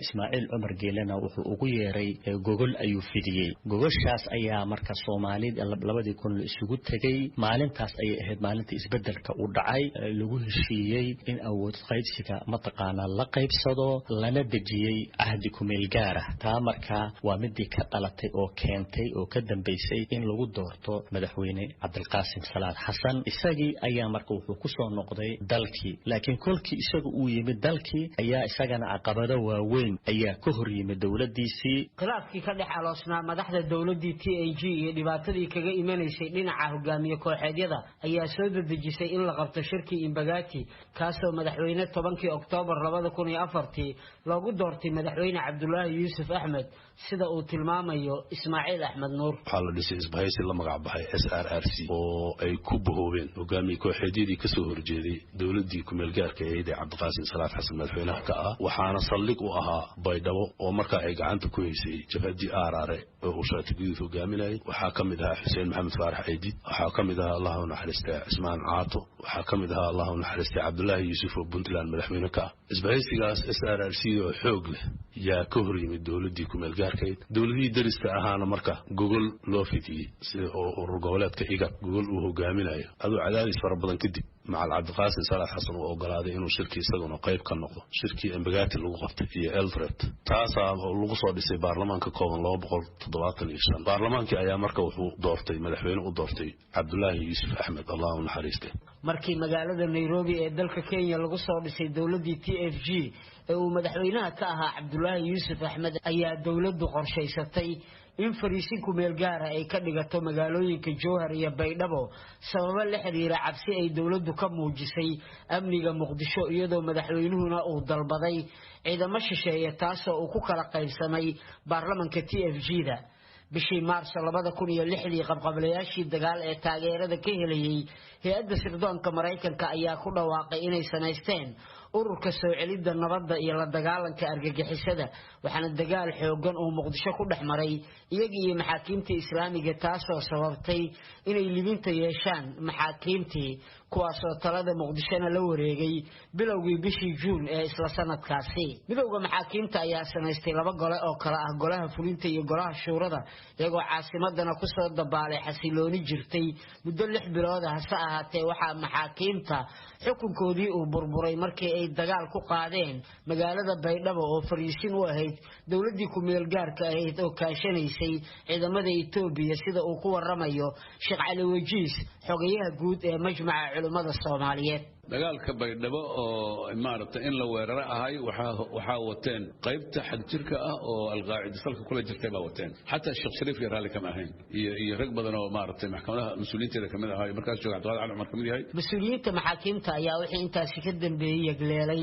Ismaaciil Umar Geelana wuxuu ugu yeeray gogol ayuu fidiyay gogoshaas ayaa marka Soomaalida 2000 isugu tagay maalintaas ay ahayd maalintii isbedelka u dhacay lagu heshiiyay in awood qaybsiga mataqaana la qaybsado lana dejiyay ahdi kumeel gaara taa markaa waa midii ka dhalatay oo keentay oo ka dambeysay in lagu doorto madaxweyne Cabdulqaasim Salaad Xasan isagii ayaa markaa wuxuu ku soo noqday dalkii laakiin kolkii isagu uu yimid dalkii ayaa isagana caqabado waaweyn ayaa ka hor yimid dawladdiisii khilaafkii ka dhex aloosnaa madaxda dawladii TAG iyo dhibaatadii kaga imanaysay dhinaca hogaamiye kooxeedyada ayaa soo dedejisay in la qabto shirkii Imbagati kaasoo madaxweyne 10 Oktoobar 2004 loogu doortay madaxweyne Cabdullaahi Yuusuf Axmed sida uu tilmaamayo Ismaaciil Axmed Nuur waxaa la dhisay isbahaysi la magac baxay SRRC oo ay ku bahoobeen hogaamiye kooxeedyadii ka soo horjeeday dawladii ku meel gaarka ahayd ee Cabdiqaasim Salaad Xasan madaxweynaha ka ah waxaana saldhig u ahaa Baydhabo oo markaa ay gacanta ku haysay jabhadii Aaraare oo uu shaatigiidu hogaaminayay waxaa ka mid ahaa Xuseen Maxamed Faarax Ciidid waxaa ka mid ahaa Allahu naxariista Ismaan Caato waxaa ka mid ahaa Allahu naxariista Cabdullaahi Yuusuf oo Puntland madaxweyne ka ah isbahaysigaas SRRC oo xoog leh yaa ka hor yimid dawladii ku meel gaarka dawladii dariska ahaana marka gogol loo fidiyay sida oo urur goboleedka iga gogol uu hogaaminayo adoo cadaadis fara badan kadib macal Cabdiqaasim Salaad Xasan oo ogolaaday inuu shirkii isaguna qayb ka noqdo shirkii Imbagati lagu qabtay iyo Eldoret taasa lagu soo dhisay baarlamaanka kooban 275 baarlamaankii ayaa marka wuxuu doortay madaxweyne u doortay Cabdullaahi Yuusuf Axmed Allahu naxariiste markii magaalada Nairobi ee dalka Kenya lagu soo dhisay dawladii TFG ee uu madaxweynaha ka ahaa Cabdullaahi Yuusuf Axmed ayaa dawladdu qorshaysatay in fariisin ku meel gaar ah ay ka dhigato magaalooyinka Jowhar iyo Baydhabo sababo la xiriira cabsi ay dawladdu ka muujisay amniga Muqdisho iyadoo madaxweynuhuna uu dalbaday ciidamo shisheeye taasoo uu ku kala qaybsamay baarlamaanka TFG-da bishii Maarso 2006 qabqablayaashii dagaal ee taageerada ka helayay hay'adda sirdoonka Mareykanka ayaa ku dhawaaqay inay sanaysteen ururka soo celidda nabadda iyo la dagaalanka argagixisada waxaana dagaal xoogan oo Muqdisho ku dhexmaray iyagii iyo maxaakiimta Islaamiga taasoo sababtay inay libinta yeeshaan maxaakiimtii kuwaasoo talada Muqdishona la wareegay bilowgii bishii Juun ee isla sanadkaasi midowga maxaakiimta ayaa sanaystay laba gole oo kala ah golaha fulinta iyo golaha shuurada iyagoo caasimadana ku soo dabaalay xasilooni jirtay muddo 6 bilood hase ahaatee waxaa maxaakiimta xukunkoodii uu burburay markii ay dagaal ku qaadeen magaalada Baydhabo oo fariisin u ahayd dawladii ku meel gaarka ahayd oo kaashanaysay ciidamada Itoobiya sida uu ku waramayo Sheekh Cali Wajiis xogayaha guud ee majmaca culimada Soomaaliyeed dagaalka Baydhabo oo maaragtay in la weeraro ahay waxa wateen qaybta xadjirka ah oo alqaacida salka kula jirtay baa wateen xataa Sheekh Shariif iyo raali kama ahayn iyo rag badan oo maaragtay maxkamadaha mas'uuliyiinta kamid ahaa markaas jooga Cabdi Cali Umar kamid yahay mas'uuliyiinta maxaakiimta ayaa wixii intaas ka dambeeyay galeelay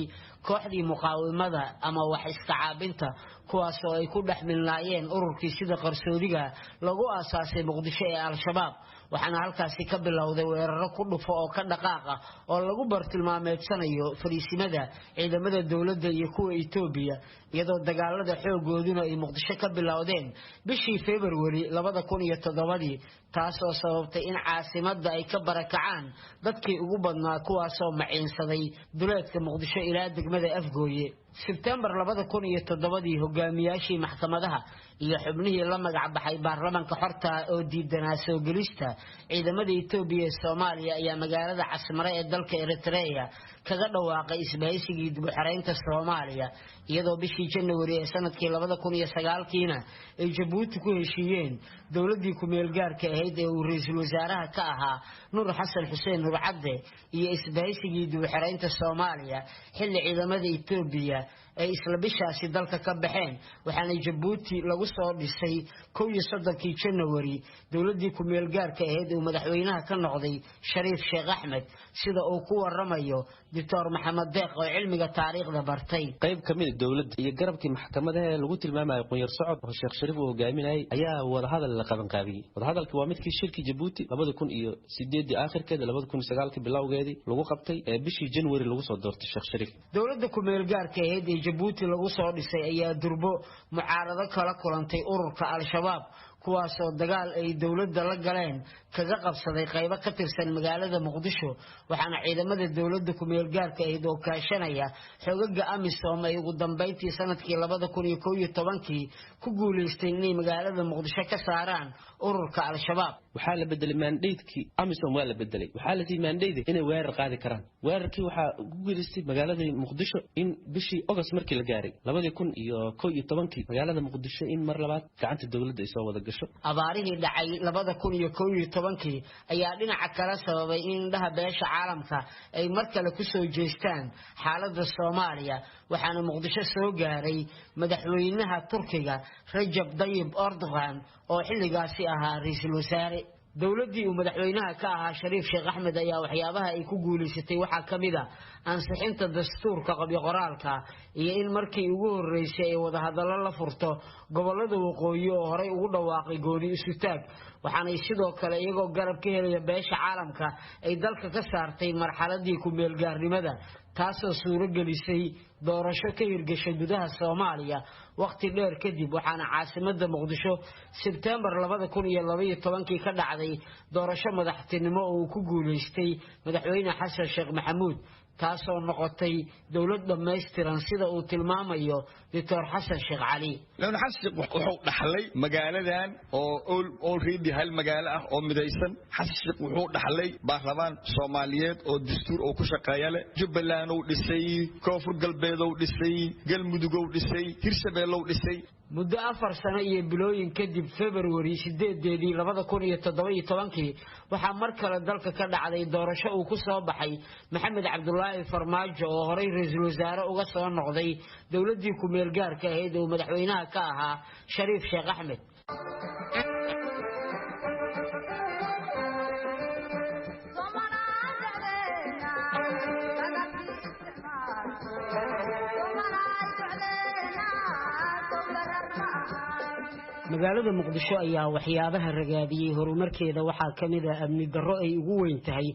kooxdii muqaawimada ama wax iska caabinta kuwaas oo ay ku dhaxmilaayeen ururkii sida qarsoodiga lagu aasaasay Muqdisho ee Al-Shabaab waxaana halkaasi ka bilowday weeraro ku dhufo oo ka dhaqaaqa oo lagu bartilmaameedsanayo fariisimada ciidamada dawladda iyo kuwa Itoobiya iyadoo dagaalada xoogooduna ay Muqdisho ka bilowdeen bishii February 2007 taasoo sababtay in caasimadda ay ka barakacaan dadkii ugu badnaa kuwaasoo maciinsaday duleedka Muqdisho ilaa degmada Afgooye September 2007 hogaamiyaashii maxkamadaha iyo xubnihii la magac baxay baarlamaanka xorta oo diidanaa soo gelista ciidamada Itoobiya ee Soomaaliya ayaa magaalada Casmare ee dalka Eritrea kaga dhawaaqay isbahaysigii dib u xareynta Soomaaliya iyadoo bishii January ee sanadkii 2009 ay Jabuuti ku heshiiyeen dawladii ku meel gaarka ahayd ee uu ra'iisul wasaaraha ka ahaa Nuur Xasan Xuseen Nuur Cadde iyo isbahaysigii dib u xareynta Soomaaliya xilli ciidamada Itoobiya ay isla bishaasi dalka ka baxeen waxaana Jabuuti lagu soo dhisay 31 January dawladii ku meel gaarka ahayd oo madaxweynaha ka noqday Shariif Sheekh Axmed sida uu ku waramayo Dr. Maxamed Deeq oo cilmiga taariikhda bartay qayb kamid dawladda iyo garabkii maxkamadaha lagu tilmaamay Qunyar Socod oo Sheekh Shariif uu hogaaminayay ayaa wada hadal la qaban qaabiyay wada hadalku waa midkii shirkii Jabuuti 2008 aakhirkeeda 2009 bilowgeedii lagu qabtay bishii January lagu soo doortay Sheekh Shariif dawladda ku meel gaarka ahayd ee Jabuuti lagu soo dhisay ayaa durbo mucaarado kala kulantay ururka Al-Shabaab kuwaasoo dagaal ay dowladda la galeen kaga qabsaday qaybo ka tirsan magaalada muqdisho waxaana ciidamada dowladda ku-meel gaarka ay kaashanaya xogaga amisom ay ugu dambeyntii sanadkii 2011 ku guuleysteen inay magaalada muqdisho ka saaraan ururka al-shabaab waxaa la bedelay mandatekii amisom waa la bedelay waxaa la siiyay mandate inay weerar qaadi karaan weerarkii waxaa ugu guuleystay magaalada muqdisho in bishii August markii la gaaray 2011 magaalada muqdisho in mar labaad gacanta dowladda ay soo wada gasho abaarihii dhacay 2011 ayaa dhinaca kale sababay in indhaha beesha caalamka ay mar kale ku soo jeestaan xaaladda Soomaaliya waxaana muqdisho soo gaaray madaxweynaha Turkiga Rajab Tayyip Erdogan oo xilligaasi ahaa ra'iisul wasaare dowladii uu madaxweynaha ka ahaa Shariif Sheekh Axmed ayaa waxyaabaha ay ku guuleysatay waxa kamid ah ansixinta dastuurka qabyo qoraalka iyo in markii ugu horeysay ay wada hadallo la furto gobolada waqooyi oo horey ugu dhawaaqay gooni isu taag waxaana sidoo kale iyagoo garab ka helaya beesha caalamka ay dalka ka saartay marxaladii ku meel gaarnimada taasoo suuro gelisay doorasho ka hirgashay gudaha Soomaaliya waqti dheer kadib waxaana caasimada Muqdisho September 2012 ka dhacday doorasho madaxtinimo oo ku guuleystay madaxweyne Xasan Sheekh Maxamuud taasoo noqotay dawlad dhameystiran sida uu tilmaamayo Dr. Xasan Sheekh Cali lana xasib wuxuu dhaxlay magaaladan oo already hal magaalo ah oo midaysan xasib wuxuu dhaxlay baarlamaan Soomaaliyeed oo dastuur oo ku shaqeeya leh Jubbaland oo dhisay Koonfur Galbeed oo dhisay Galmudug oo dhisay Hirshabelle oo dhisay muddo 4 sano iyo bilooyin kadib February 8 2017 waxaa mar kale dalka ka dhacday doorasho uu ku soo baxay Maxamed Cabdullaahi Farmaajo oo horey ra'iisul wasaare uga soo noqday dawladii ku meel gaarka ahayd oo madaxweynaha ka ahaa Shariif Sheekh Axmed magaalada Muqdisho ayaa waxyaabaha ragaadiyay horumarkeeda waxaa kamid ah amni darro ay ugu weyn tahay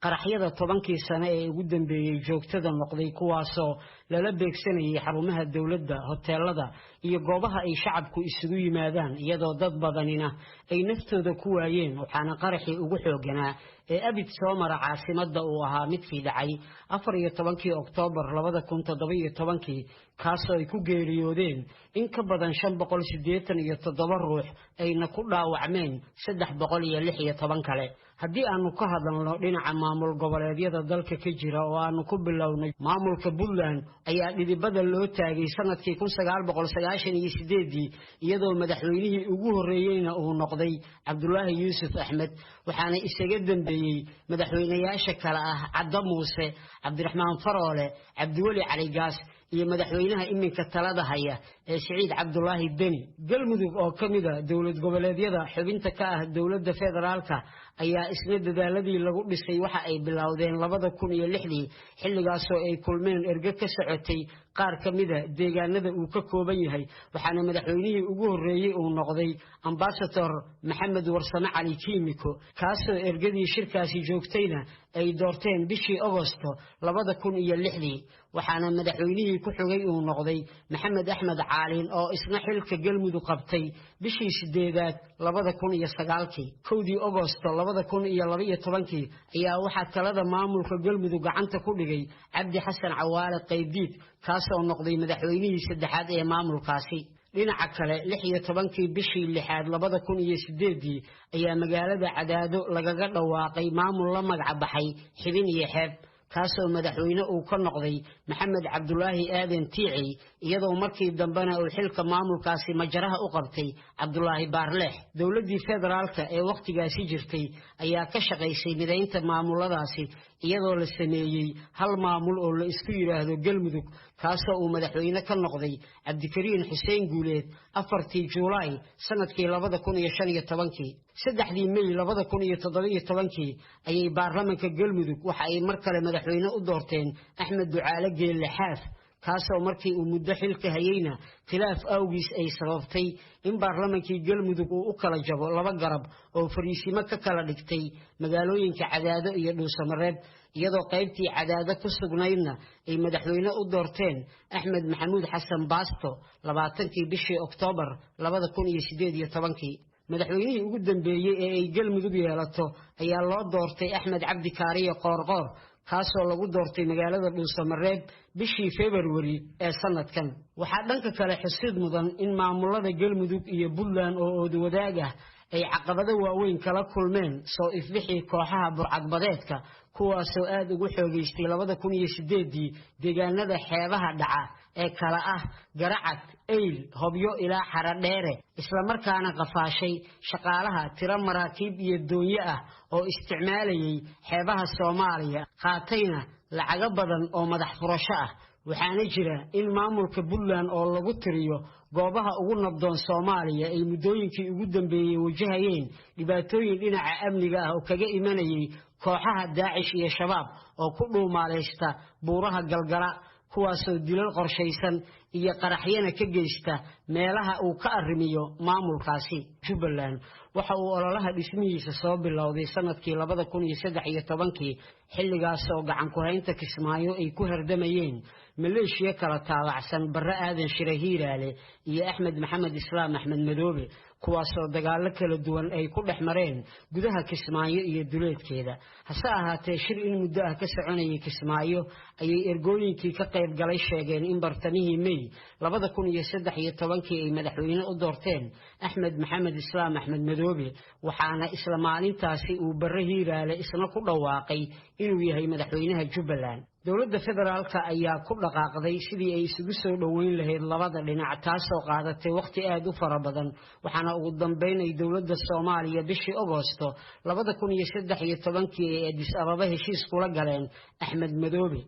qaraxyada 10kii sano ee ugu dambeeyay joogtada noqday kuwaasoo lala beegsanayay xarumaha dawladda hoteelada iyo goobaha ay shacabku isugu yimaadaan iyadoo dad badanina ay naftooda ku waayeen waxaana qaraxii ugu xooganaa ee abid Soomara caasimada uu ahaa midkii dhacay 14 Oktoobar 2017 kaasoo ay ku geeriyoodeen in ka badan 587 ruux ayna ku dhaawacmeen 316 kale haddii aanu ka hadalno dhinaca maamul goboleedyada dalka ka jira oo aanu ku bilownay maamulka Puntland ayaa dhidibada loo taagay sanadkii 1998 iyadoo madaxweynihii ugu horeeyayna uu noqday Cabdullaahi Yuusuf Axmed waxaana isaga dambeeyay madaxweynayaasha kala ah Cadda Muuse Cabdiraxmaan Faroole Cabdiwali Cali Gaas iyo madaxweynaha iminka talada haya ee Saciid Cabdullaahi Deni galmudug oo kamida dawlad goboleedyada xubinta ka ah dawladda federaalka ayaa isla dadaaladii lagu dhisay waxa ay bilowdeen 2006 xilligaas oo ay kulmeen erga ka socotay qaar kamida deegaanada uu ka kooban yahay waxaana madaxweynihii ugu horeeyay uu noqday ambassador Maxamed Warsame Cali Kiimiko kaasoo ergadii shirkaasi joogtayna ay doorteen bishii Agoosto 2006 waxaana madaxweynihii ku xigay uu noqday Maxamed Axmed Caalin oo isna xilka galmudug qabtay bishii 8 2009 kowdii Agoosto 2012 ayaa waxaa talada maamulka galmudug gacanta ku dhigay Cabdi Xasan Cawaale Qaydiid kaasoo noqday madaxweynihii saddexaad ee maamulkaasi dhinaca kale 16 bishii 6 2008 ayaa magaalada Cadaado lagaga dhawaaqay maamul la magac baxay Xibin iyo Xeeb kaasoo madaxweyne uu ka noqday Maxamed Cabdullaahi Aadan Tiici iyadoo markii dambena uu xilka maamulkaasi majaraha u qabtay Cabdullaahi Baarleex dawladii federaalka ee waqtigaasi jirtay ayaa ka shaqaysay mideynta maamuladaasi iyadoo la sameeyay hal maamul oo la isku yiraahdo Galmudug kaasoo uu madaxweyne ka noqday Cabdikariin Xuseen Guuleed 4 Juulaay sanadkii 2015 3 May 2017 ayay baarlamaanka Galmudug waxa ay mar kale madaxweyne u doorteen Axmed Ducaale Geelle Xaaf kaasoo markii uu muddo xilka hayayna khilaaf awgiis ay sababtay in baarlamaankii Galmudug uu u kala jabo laba garab oo fariisimo ka kala dhigtay magaalooyinka Cadaado iyo Dhuusamareeb iyadoo qaybtii Cadaado ku sugnaydna ay madaxweyne u doorteen Axmed Maxamuud Xasan Baasto 20 bishii Oktoobar 2018 madaxweynihii ugu dambeeyey ee ay galmudug yeelato ayaa loo doortay axmed cabdi kaariye qoorqoor kaasoo lagu doortay magaalada dhuusamareeb bishii February ee sanadkan waxaa dhanka kale xusid mudan in maamulada galmudug iyo Puntland oo wadaag ah ay caqabado waaweyn kala kulmeen soo ifbixi kooxaha burcadbadeedka kuwaasoo aad ugu xoogeystay 2008 deegaanada xeebaha dhaca ee kala ah Garacad Eyl Hobyo ilaa Xaradheere isla markaana qafaashay shaqaalaha tiro maraakiib iyo doonyo ah oo isticmaalayay xeebaha Soomaaliya qaatayna lacaga badan oo madax furasho ah waxaana jira in maamulka Puntland oo lagu tiriyo goobaha ugu nabdoon Soomaaliya ay muddooyinkii ugu dambeeyay wajahayeen dhibaatooyin dhinaca amniga ah oo kaga imanayay kooxaha Daacish iyo Shabaab oo ku dhuumaaleysta buuraha Galgala kuwaasoo dilal qorshaysan iyo qaraxyana ka geysta meelaha uu ka arrimiyo maamulkaasi Jubbaland waxa uu ololaha dhismihiisa soo bilowday sanadkii 2013 xilligaas oo gacan ku haynta Kismaayo ay ku hardamayeen maleeshiya kala taabacsan Barre Aadan Shire Hiiraale iyo Axmed Maxamed Islaam Axmed Madoobe kuwaasoo dagaalo kala duwan ay ku dhexmareen gudaha Kismaayo iyo duleedkeeda hase ahaatee shir in muddo ah ka soconayay Kismaayo ayay ergooyinkii ka qayb galay sheegeen in bartamihii May 2013 ay madaxweyne u doorteen Axmed Maxamed Islaam Axmed Madoobe waxaana isla maalintaasi uu Barre Hiiraale isna ku dhawaaqay inuu yahay madaxweynaha Jubbaland dowladda federaalka ayaa ku dhaqaaqday sidii ay isugu soo dhaweyn lahayd labada dhinac taasoo qaadatay waqti aad u fara badan waxaana ugu dambeynay dowladda Soomaaliya bishii Agoosto 2013 ee Addis Ababa heshiis kula galeen Axmed Madoobe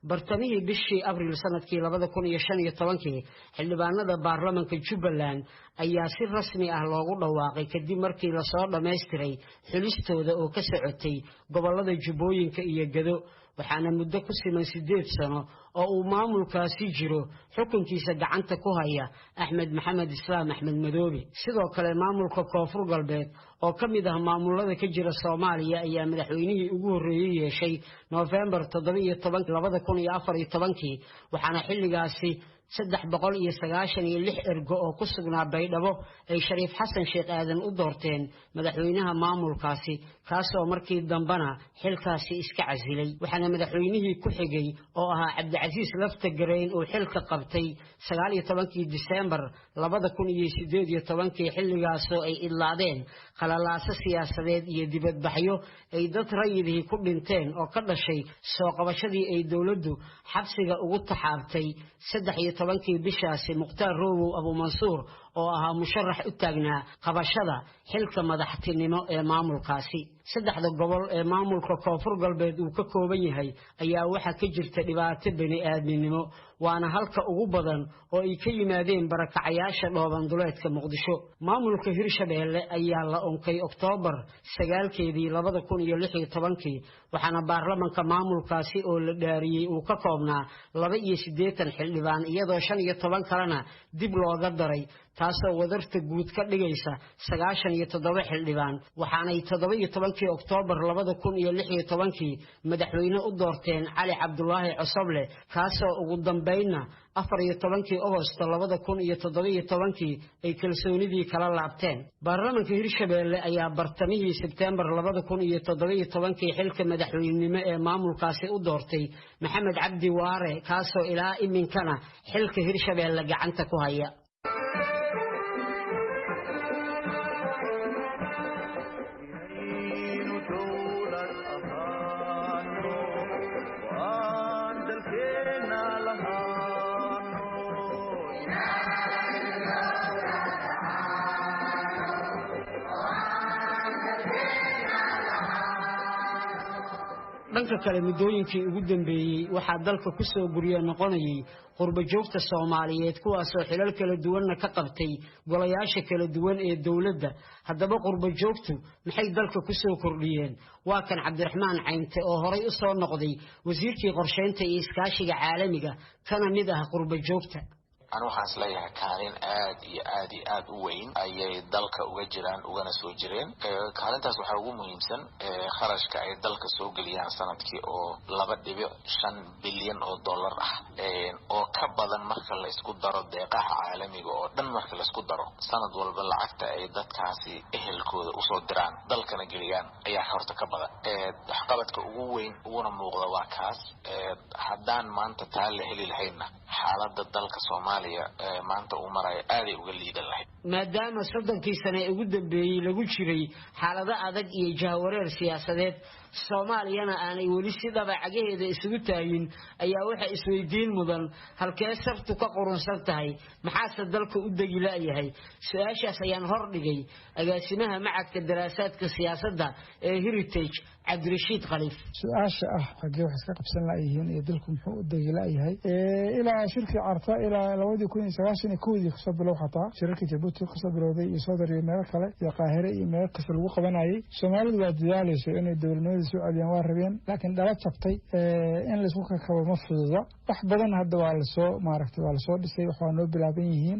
bartamihii bishii Abriil sanadkii 2015 xildhibaanada baarlamaanka Jubbaland ayaa si rasmi ah loogu dhawaaqay kadib markii la soo dhameystiray xulistooda oo ka socotay gobolada Jubbooyinka iyo Gado waxaana muddo ku siman 8 sano oo uu maamulkaasi jiro xukunkiisa gacanta ku haya Axmed Maxamed Islaam Axmed Madoobe sidoo kale maamulka Koonfur Galbeed oo kamid ah maamulada ka jira Soomaaliya ayaa madaxweynihii ugu horeeyay yeeshay November 17 2014 waxaana xilligaasi 396 ergo oo ku sugnaa Baydhabo ay Shariif Xasan Sheekh Aadan u doorteen madaxweynaha maamulkaasi kaasoo markii dambana xilkaasi iska casilay waxaana madaxweynihii ku xigay oo ahaa Cabdicasiis Laftagareen oo xilka qabtay 19 December 2018 xilligaasoo ay idlaadeen qalalaasa siyaasadeed iyo dibadbaxyo ay dad rayidii ku dhinteen oo ka dhashay soo qabashadii ay dawladdu xabsiga ugu taxaabtay 13 bishaasi Muqtaar Roowow Abu Mansuur oo ahaa musharax u taagnaa qabashada xilka madaxtinimo ee maamulkaasi saddexda gobol ee maamulka Koonfur Galbeed uu ka kooban yahay ayaa waxa ka jirta dhibaato bini'aadminimo waana halka ugu badan oo ay ka yimaadeen barakacayaasha dhooban duleedka Muqdisho maamulka Hirshabeelle ayaa la onkay Oktoobar 9keedii 2016 waxaana baarlamaanka maamulkaasi oo la dhaariyay uu ka koobnaa 82 xildhibaan iyadoo 15 kalena dib looga daray taasoo wadarta guud ka dhigaysa 97 xildhibaan waxaanay 17 Oktoobar 2016 madaxweyne u doorteen Cali Cabdulaahi Cosoble kaasoo ugu dambeynna 14 Agoosto 2017 ay kalsoonidii kala laabteen baarlamaanka Hirshabeelle ayaa bartamihii Sebtembar 2017 xilka madaxweynenimo ee maamulkaasi u doortay Maxamed Cabdi Waare kaasoo ilaa iminkana xilka Hirshabeelle gacanta ku haya dhanka kale midooyinkii ugu dambeeyay waxa dalka ku soo guriyo noqonayay qurba joogta Soomaaliyeed kuwaas oo xilal kala duwan ka qabtay golayaasha kala duwan ee dawladda haddaba qurba joogtu maxay dalka ku soo kordhiyeen waa kan Cabdiraxmaan Caynte oo horay u soo noqday wasiirkii qorsheynta iyo iskaashiga caalamiga kana mid ah qurba joogta أنا وحاس ليها كارين آد وين أي دلك وجران وجنا سوجرين كارين تاسو حقوق مهمسن خرج كأي دلك سوق ليان سنة كي أو لبد بيع 5 بليون دولار أو كبدا مركل اسكو دارو دقة عالمي أو دن مركل اسكو دارو سنة والبلعكت أي دت كاسي إهل كود وصدران دلك نجريان أي حرت كبدا حقبتك وين ونموغ واكاس حدان ما أنت تعال هلي الحين حالات دلك Soomaaliya maanta uu maray aad ay uga liidan lahayd maadaama soddonkii sano ee ugu dambeeyay lagu jiray xaalado adag iyo jahwareer siyaasadeed Soomaaliyana aanay weli si dabacagaheeda isugu taagin ayaa waxa isweydiin mudan halkee sabtu ka qurunsan tahay maxaa dalka u dagilaayahay su'aashaas ayaan hor dhigay agaasimaha macadka daraasaadka siyaasadda ee Heritage Abdirashiid Khaliif su'aasha xagee wax ka qabsan laayihiin ee dalku muxuu u dagilaayahay ilaa shirki carta ilaa 2019 kasoo bilow xataa shirki Djibouti kasoo bilowday iyo Soomaaliya meel kale iyo Qaahire iyo meel kasta lagu qabanayay Soomaalidu waa dadaalayso inay dawladnimada soo celiyaan waa rabeen laakiin dhala jabtay in la isku kabo ma fududa wax badan hadda waa la soo dhisay waxa noo bilaaban yihiin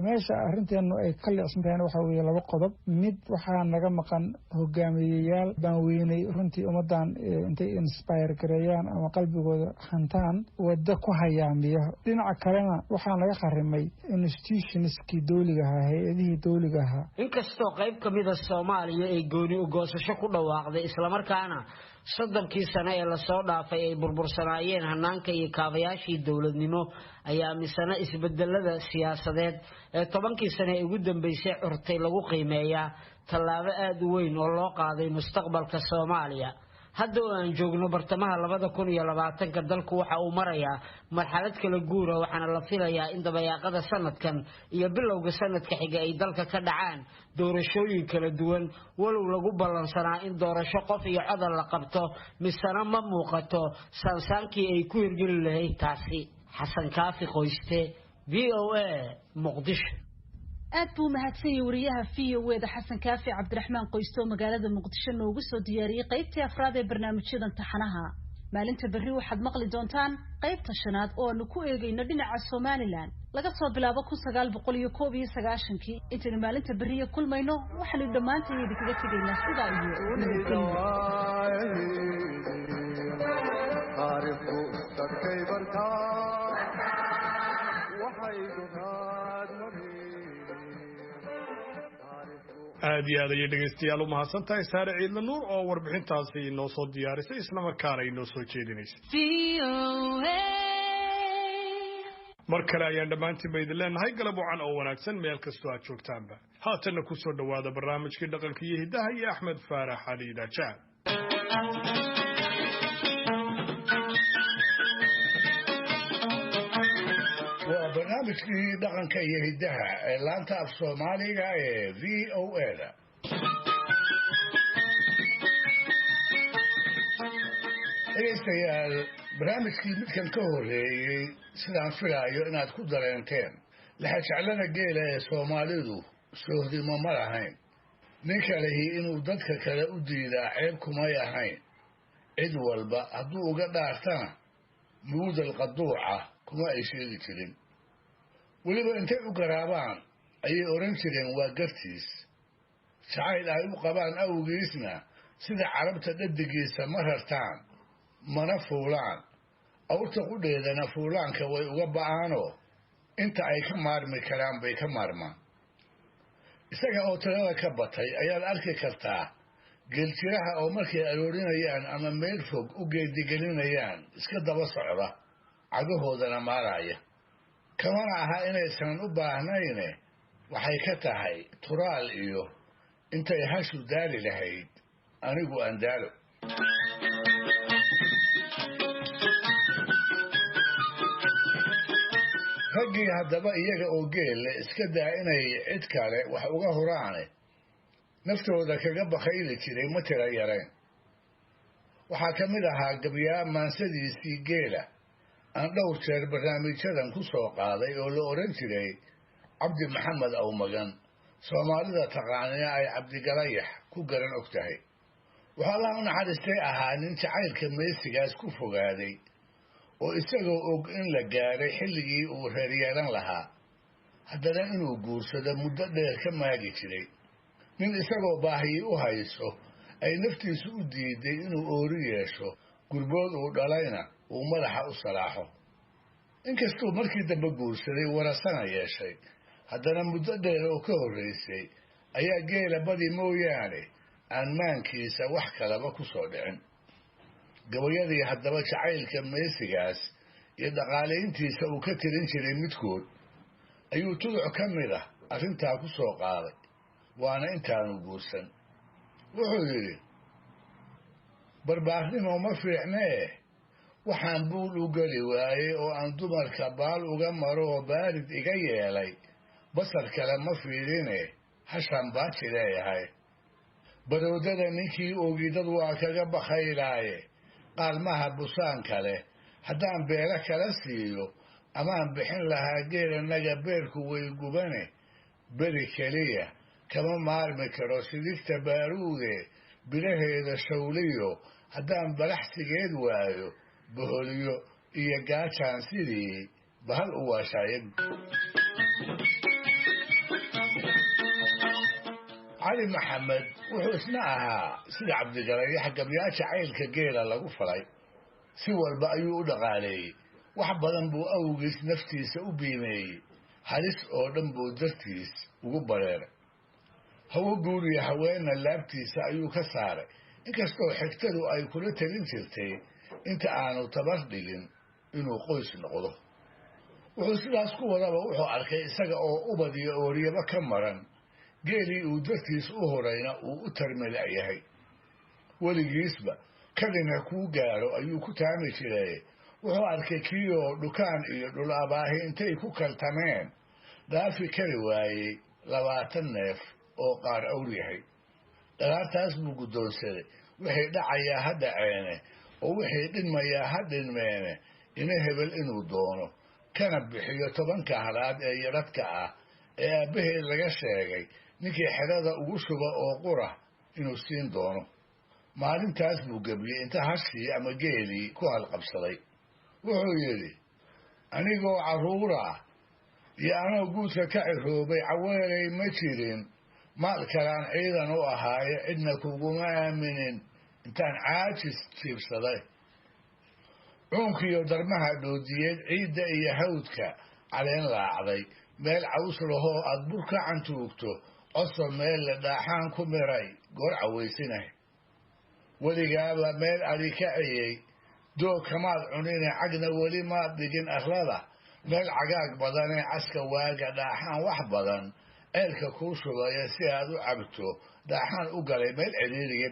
meesha arinteenu ay ka leexsantahay waxa weeye laba qodob mid waxa naga maqan hogaamiyayaal baan weynay runtii ummadan intay inspire gareeyaan ama qalbigooda hantaan wada ku hayaamiyo dhinaca kalena waxa naga qarimay institutionskii dawliga ah hay'adihii dawliga ah inkastoo qayb kamid ah Soomaaliya ay gooni u goosasho ku dhawaaqday isla markaana soddonkii sano ee la soo dhaafay ay burbursanaayeen hanaanka iyo kaabayaashii dawladnimo ayaa misana isbedelada siyaasadeed ee 10kii sano ee ugu dambeysay urtay lagu qiimeeyaa tallaabo aad u weyn oo loo qaaday mustaqbalka Soomaaliya hadda aan joogno bartamaha 2020 dalku waxa uu marayaa marxalad kala guur ah waxaana la filayaa in dabayaaqada sanadkan iyo bilowga sanadka xiga ay dalka ka dhacaan doorashooyin kala duwan walow lagu balansanaa in doorasho qof iyo cod la qabto misana ma muuqato sansaankii ay ku hirgelin lahayd taasi Xasan Kaafi Qoyste VOA Muqdisho aad buu mahadsan yahay wariyaha VOA Xasan Kaafi Cabdiraxmaan Qoysto magaalada Muqdisho noogu soo diyaariyay qaybtii afraad ee barnaamijyadan taxanaha maalinta berri waxaad maqli doontaan qaybta shanaad oo aanu ku eegayno dhinaca Somaliland laga soo bilaabo 1991 inta maalinta berri kulmayno waxaanu dhamaanteen idinkaga tegaynaa sida iyo taariikhdu dadkay bartaan waxay dunaad aad iyo aad ayay dhegaystayaal u mahadsantahay Saare Ciidla Nuur oo warbixintaasi inoo soo diyaarisay isla markaana inoo soo jeedinaysay mar kale ayaan dhammaantiin idin leenahay galab wacan oo wanaagsan meel kastoo aad joogtaanba haatanna ku soo dhawaada barnaamijkii dhaqanka iyo hidaha iyo Axmed Faarax Ali Dajaal barnaamijkii dhaqanka iyo hidaha ee laanta af Soomaaliga ee VOA dhegaystayaal barnaamijkii midkan ka horeeyey sidaan filaayo inaad ku dareenteen laxajeclada geela ee Soomaalidu soohdimo ma lahayn ninka lehi inuu dadka kale u diidaa ceeb kumay ahayn cid walba hadduu uga dhaartana muudal qaduuca kuma ay sheegi jirin weliba intay u garaabaan ayay oran jireen waa gartiis jacayl ay u qabaan awgiisna sida carabta dhadigiisa ma rartaan mana fuulaan awrta qudheedana fuulaanka way uga ba'aanoo inta ay ka maarmi karaan bay ka maarmaan isaga oo tirada ka batay ayaad arki kartaa geeljiraha oo markay aroorinayaan ama meel fog u geedigelinayaan iska daba socda cagahoodana maaraya kamana aha inaysan u baahnayne waxay ka tahay turaal iyo intay hashu daali lahayd anigu aan daalo raggii haddaba iyaga oo geelle iska daa inay cid kale wax uga huraane naftooda kaga bakayli jiray ma tira yareen waxaa ka mid ahaa gabyaa maansadiisii geela aan dhowr jeer barnaamijyadan ku soo qaaday oo la oran jiray Cabdi Maxamed Awmagan Soomaalida taqaanina ay Cabdigalayax ku garan og tahay waxaa la naxariistay ahaa nin jacaylka meesigaas ku fogaaday oo isagoo og in la gaaray xilligii uu reer yeelan lahaa haddana inuu guursado muddo dheer ka maagi jiray nin isagoo baahiyi u hayso ay naftiisu u diiday inuu oori yeesho gurbood uu dhalayna uu madaxa u salaaxo inkastuu markii dambe guursaday warasana yeeshay haddana muddo dheer oo ka horraysay ayaa geela badi mooyaane aan maankiisa wax kalaba ku soo dhicin gabayadii haddaba jacaylka meesigaas iyo dhaqaalayntiisa uu ka tirin jiray midkood ayuu tuduc ka mid ah arrintaa ku soo qaaday waana intaanu guursan wuxuu yidhi barbaarnimo ma fiicnee waxaan buul u geli waayey oo aan dumarka baal uga maro oo baarid iga yeelay basar kale ma fiidine hashaan baaji leeyahay baroodada ninkii oogidad waa kaga bakhaylaaye qaalmaha busaan kale haddaan beelo kala siiyo amaan bixin lahaa geelanaga beerku way gubane beri keliya kama maarmi karo sidigta baaruude biraheeda shawliyo haddaan balaxsigeed waayo boholyo iyo gaajaan sidii bahal u waashaaye cali maxamed wuxuu isna ahaa sida cabdigalayax gabyaa jacaylka geela lagu falay si walba ayuu u dhaqaaleeyey wax badan buu awgiis naftiisa u biimeeyey halis oo dhan buu dartiis ugu bareeray hawo guuriya haweenna laabtiisa ayuu ka saaray inkastoo xigtadu ay kula telin jirtay inta aanu tabar dhigin inuu qoys noqdo wuxuu sidaas ku wadaba wuxuu arkay isaga oo ubad iyo ooriyaba ka maran geelii uu dartiis u horayna uu u tarmila yahay weligiisba kadina kuu gaaro ayuu ku taami jiray wuxuu arkay kii oo dhukaan iyo dhul abaahi intay ku kaltameen dhaafi kari waayey 20 neef oo qaar awr yahay dhalaartaas buu guddoonsaday wixii dhacayaa ha dhaceene oo wixii dhinmayaa ha dhinmeene ina hebel inuu doono kana bixiyo 10 halaad ee yaradka ah ee aabbaheed laga sheegay ninkii xerada ugu shuba oo qura inuu siin doono maalintaas buu gebiyey inta hashii ama geelii ku halqabsaday wuxuu yidhi anigoo carruura iyo anoo guudka ka ciroobay caweelay ma jirin maal kalaan ciidan u ahaaye cidna kuguma aaminin intaan caajis jiibsaday cuunkiiyo darmaha dhoodiyeed ciidda iyo hawdka caleen laacday meel caws lahoo aad bur ka cantuugto coso meel la dhaaxaan ku miray goor cawaysinah weligaaba meel adi ka ciyey doog kamaad cunine cagna weli maad dhigin arlada meel cagaag badanee caska waaga dhaaxaan wax badan ceelka kuu shubaya si aad u cabto dhaaxaan u galay meel ciriiriya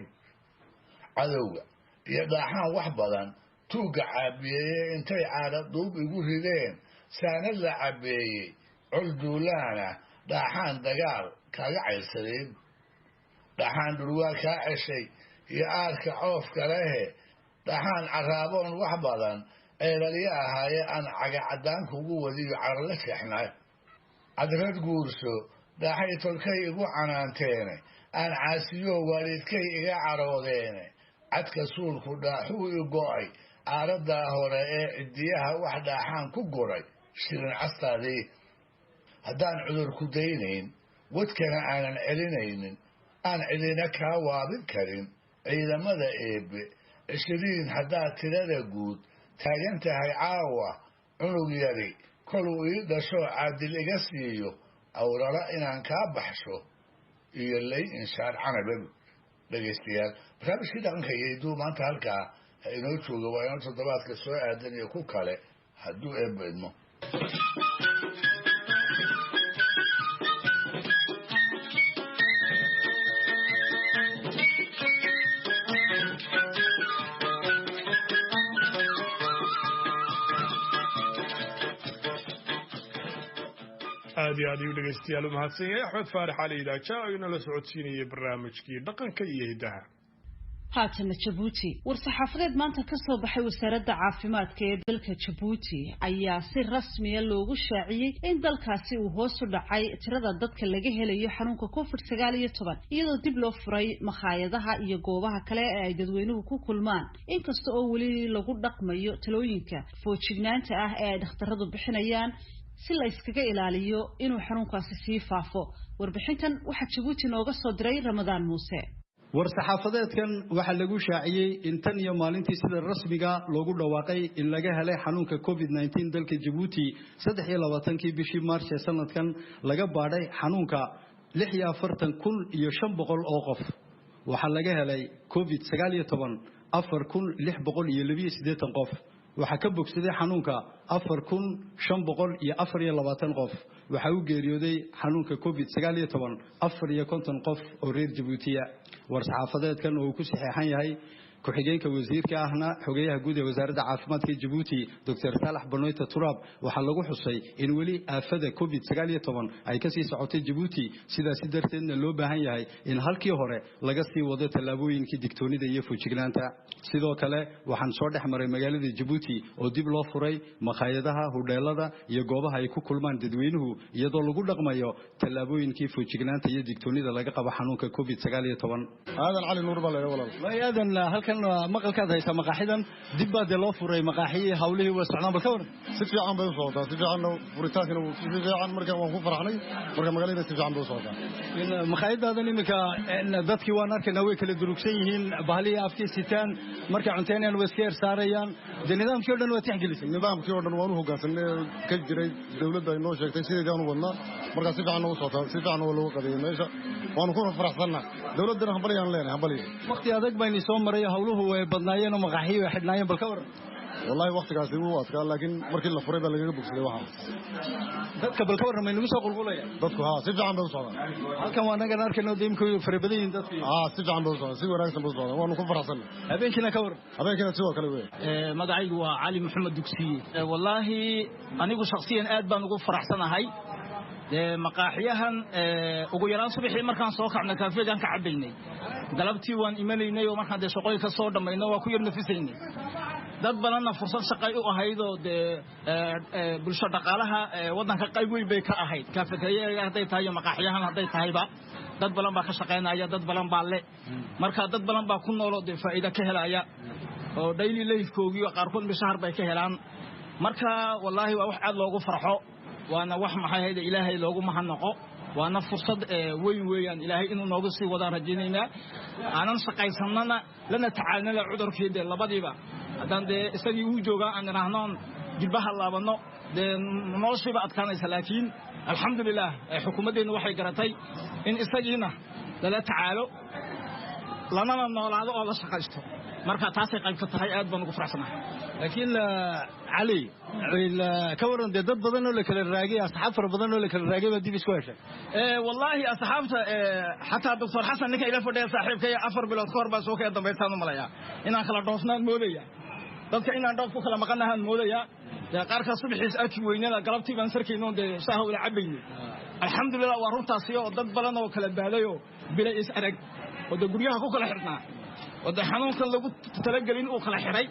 cadowga iyo dhaaxaan wax badan tuugga caabiyeeye intay caadha duub igu rideen saanad la cabbeeyey col duulaana dhaaxaan dagaal kaaga cayrsadeen dhaxaan dhurwaa kaa ceshay iyo aarka coofka lehe dhaxaan caraaboon wax badan ceelalyo ahaaye aan cagacaddaan kugu wadiyo carala seexnay cadrad guurso dhaaxay tolkay igu canaanteene aan caasiyo waalidkay iga caroodeene cadka suulku dhaaxuu i go'ay caaradaa hore ee ciddiyaha wax dhaaxaan ku guray shirin castaadii haddaan cudur ku daynayn wadkana aanan celinaynin aan cidina kaa waabin karin ciidamada eebbe 20 haddaad tirada guud taagan tahay caawa cunug yari koluu ii dhasho caadil iga siiyo awrala inaan kaa baxsho iyo lay inshaar canabab dhegaystayaal barnaamijkii dhaqanka iyo hidduu maanta halkaa ha inoo jooga waa inoo toddobaadka soo aadan iyo ku kale hadduu eebbe idmo aad iyo aad ayuu dhegaystayaal u mahadsan yahay axmed faarax cali idaaja oo inala socodsiinayay barnaamijkii dhaqanka iyo hiddaha haatana Jabuuti war-saxaafadeed maanta ka soo baxay wasaaradda caafimaadka ee dalka Jabuuti ayaa si rasmi ah loogu shaaciyay in dalkaasi uu hoos u dhacay tirada dadka laga helayo xanuunka COVID-19 iyadoo dib loo furay makhaayadaha iyo goobaha kale ee ay dadweynuhu ku kulmaan inkasta oo weli lagu dhaqmayo talooyinka foojignaanta ah ee ay dhakhtaradu bixinayaan si la iskaga ilaaliyo inuu xanuunkaasi sii faafo. Warbixintan waxaa Jabuuti nooga soo diray Ramadaan Muuse. war-saxaafadeedkan waxaa lagu shaaciyay in tan iyo maalintii sida rasmiga loogu dhawaaqay in laga helay xanuunka COVID-19 dalka Jabuuti 23 bishii Maarch ee sanadkan laga baadhay xanuunka 46,500 oo qof. waxaa laga helay COVID-19 4,682 qof. waxaa ka bogsaday xanuunka 4,524 qof. waxaa u geeriyooday xanuunka COVID-19 54 qof oo reer Jabuutiya. war-saxaafadeedkan oo ku saxeexan yahay ku-xigeenka wasiirka ahna xogeyaha guud ee wasaaradda caafimaadka Jabuuti Dr. Salax Banoyta Turab waxaa lagu xusay in weli aafada COVID-19 ay ka sii socotay Jabuuti sidaas darteedna loo baahan yahay in halkii hore laga sii wado tallaabooyinkii digtoonida iyo fujignaanta. sidoo kale waxaan soo dhex maray magaalada Jabuuti oo dib loo furay maqaayadaha, hoteelada iyo goobaha ay ku kulmaan dadweynuhu iyadoo lagu dhaqmayo tallaabooyinkii fujignaanta iyo digtoonida laga qabo xanuunka COVID-19. aadan cali nuur baa leeyahay walaal. aadan halkan maqalkaad haysa maqaaxidan dib baa loo furay maqaaxii hawlihii waa socdaan bal ka waran. si fiican bay u socotaa, si fiican furitaankana si fiican markaan waan ku faraxnay marka magaalada si fiican bay u socotaa. maqaayadaadan imika dadkii waan arkaynaa way kala durugsan yihiin, bahalihii afkii sitaan markay cunteynayaan way iska yar saarayaan. nidaamkii oo dhan waa tixgelisay. nidaamkii oo dhan waan u hoggaansanay ka jiray dawladda ay noo sheegtay sideedaan u wadnaa marka si fiican u socotaa, si fiican oo loo qadeeyay meesha waan ku faraxsanaa. dawladda hambaliyaan leenahay hambaliyo. waqti adag bayni soo maray hawluhu way badnaayeen oo maqaaxiyo way xidhnaayeen bal ka waran. wallahi waqtigaasi wuu adkaa laakiin markii la furay baa laga bogsaday waxa. dadka bal ka waran may nagu soo qulqulaya. dadku si fiican bay u socdaan. halkan waan naga arkayno deemkoodu farabadan dadkii. si fiican bay u socdaan, si wanaagsan bay u socdaan. waan ku faraxsanaa. habeenkina ka waran. habeenkina sidoo kale weey. magacaygu waa Cali Maxamed Dugsiye. wallahi anigu shakhsiyan aad baan ugu faraxsanahay. maqaaxiyahan ugu yaraan subaxii markaan soo kacnay kaafeegan ka cabaynay. galabtii waan imanaynay oo markaan shaqooyin ka soo dhameeyno waa ku yar nafisaynay. dad badanna fursad shaqay u ahayd oo bulsho dhaqaalaha wadanka qayb weyn bay ka ahayd. kaafeeyaha haday tahay maqaaxiyahan haday tahayba dad badan baa ka shaqeynaya, dad badan baa le. marka dad badan baa ku nool oo faa'iido ka helaya oo daily life-koogii qaarkood mishahar bay ka helaan. marka wallahi waa wax aad loogu farxo. waana wax maxay hayda ilaahay loogu mahadnaqo. waana fursad weyn weeyaan ilaahay inuu noogu sii wadaan rajaynaynaa. aanan shaqaysanana lana tacaalnala cudurkeeda labadiiba haddaan isagii uu joogaa aan idhaahnoon jilbaha laabano noloshiiba adkaanaysa. laakiin alxamdulilah xukuumaddeenu waxay garatay in isagiina lala tacaalo lanana noolaado oo la shaqaysto. marka taasay qayb ka tahay. aad baan ugu faraxsanahay. laakiin cali ka waran dad badan oo la kala raagay, asxaab fara badan oo la kala raagay baa dib isku heshay. wallahi asxaabta xataa Dr. Xasan ninka ila fadhiya saaxiibkay 4 bilood ka hor baa soo kaya dambeysaan u malaya inaan kala dhoofnaan moodaya. dadka inaan dhoof ku kala maqanahan moodaya. qaarka subaxiis aadkii weynada galabtii baan sarkayno shaaha wada cabayno. alxamdulillah waa runtaasi oo dad badan oo kala baalayo bilay is arag oo guryaha ku kala xirnaa wada xanuunkan lagu talagelin uu kala xiray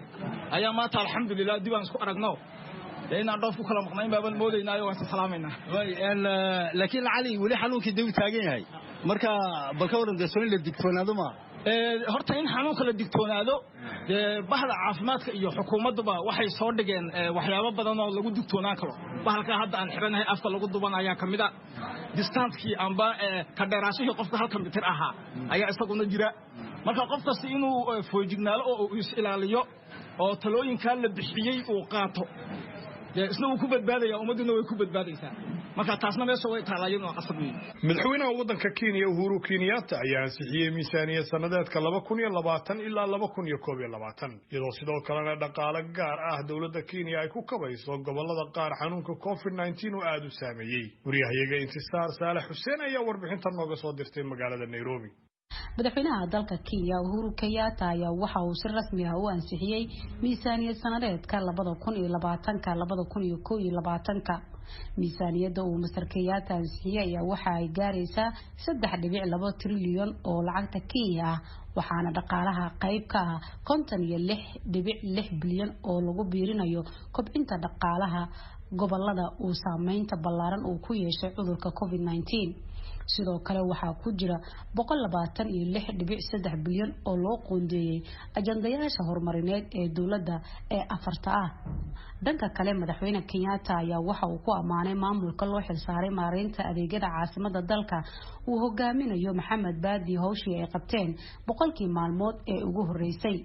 ayaa maanta alxamdulillah dib aan isku aragno. inaan dhoof ku kala maqnayn baan moodaynaa oo waan salaamayna. laakiin cali wali xanuunkii dib taagan yahay. marka bal ka waran soo in la digtoonaado ma horta in xanuunka la digtoonaado bahda caafimaadka iyo xukuumaduba waxay soo dhigeen waxyaabo badan oo lagu digtoonaan karo. bahalka hadda aan xiranahay afka lagu duban ayaa kamida distance-kii amba ka dheeraashihii qofka halka mitir ahaa ayaa isaguna jira. marka qofkasi inuu foojignaalo oo uu is ilaaliyo oo talooyinka la bixiyay uu qaato isna uu ku badbaadaya, ummaduna way ku badbaadaysaa. marka taasna meesha way taalaayeen oo qasab weyn. madaxweynaha waddanka Kenya Uhuru Kenyatta ayaa ansixiyay miisaaniyad sanadeedka 2020 ilaa 2021 iyadoo sidoo kalena dhaqaale gaar ah dawladda Kenya ay ku kabayso gobolada qaar xanuunka COVID-19 oo aad u saameeyay. wariyahayaga Intisaar Saalax Xuseen ayaa warbixintan nooga soo dirtay magaalada Nairobi. madaxweynaha dalka Kenya Uhuru Kenyatta ayaa waxa uu si rasmi ah u ansixiyay miisaaniyad sanadeedka 2020-2021. miisaaniyadda uu Mr. Kenyatta ansixiyay ayaa waxa ay gaaraysaa 3.2 trilyan oo lacagta Kenya ah, waxaana dhaqaalaha qayb ka ah 56.6 bilyan oo lagu biirinayo kobcinta dhaqaalaha gobolada uu saameynta ballaaran uu ku yeeshay cudurka COVID-19. sidoo kale waxaa ku jira 126.3 bilyan oo loo qoondeeyay ajandayaasha horumarineed ee dawladda ee afarta ah. dhanka kale madaxweyne Kenyatta ayaa waxa uu ku amaanay maamulka loo xilsaaray maareynta adeegyada caasimada dalka uu hogaaminayo Maxamed Baadi hawshii ay qabteen boqolkii maalmood ee ugu horeysay.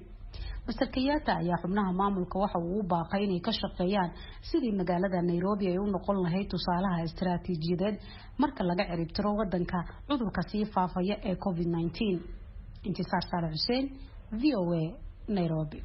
Mr. Kenyatta ayaa xubnaha maamulka waxa uu u baaqay inay ka shaqeeyaan sidii magaalada Nairobi ay u noqon lahayd tusaalaha istiraatiijiyadeed marka laga ciribtiro wadanka cudurka sii faafaya ee COVID-19. Intisaar Saale Hussein, VOA, Nairobi.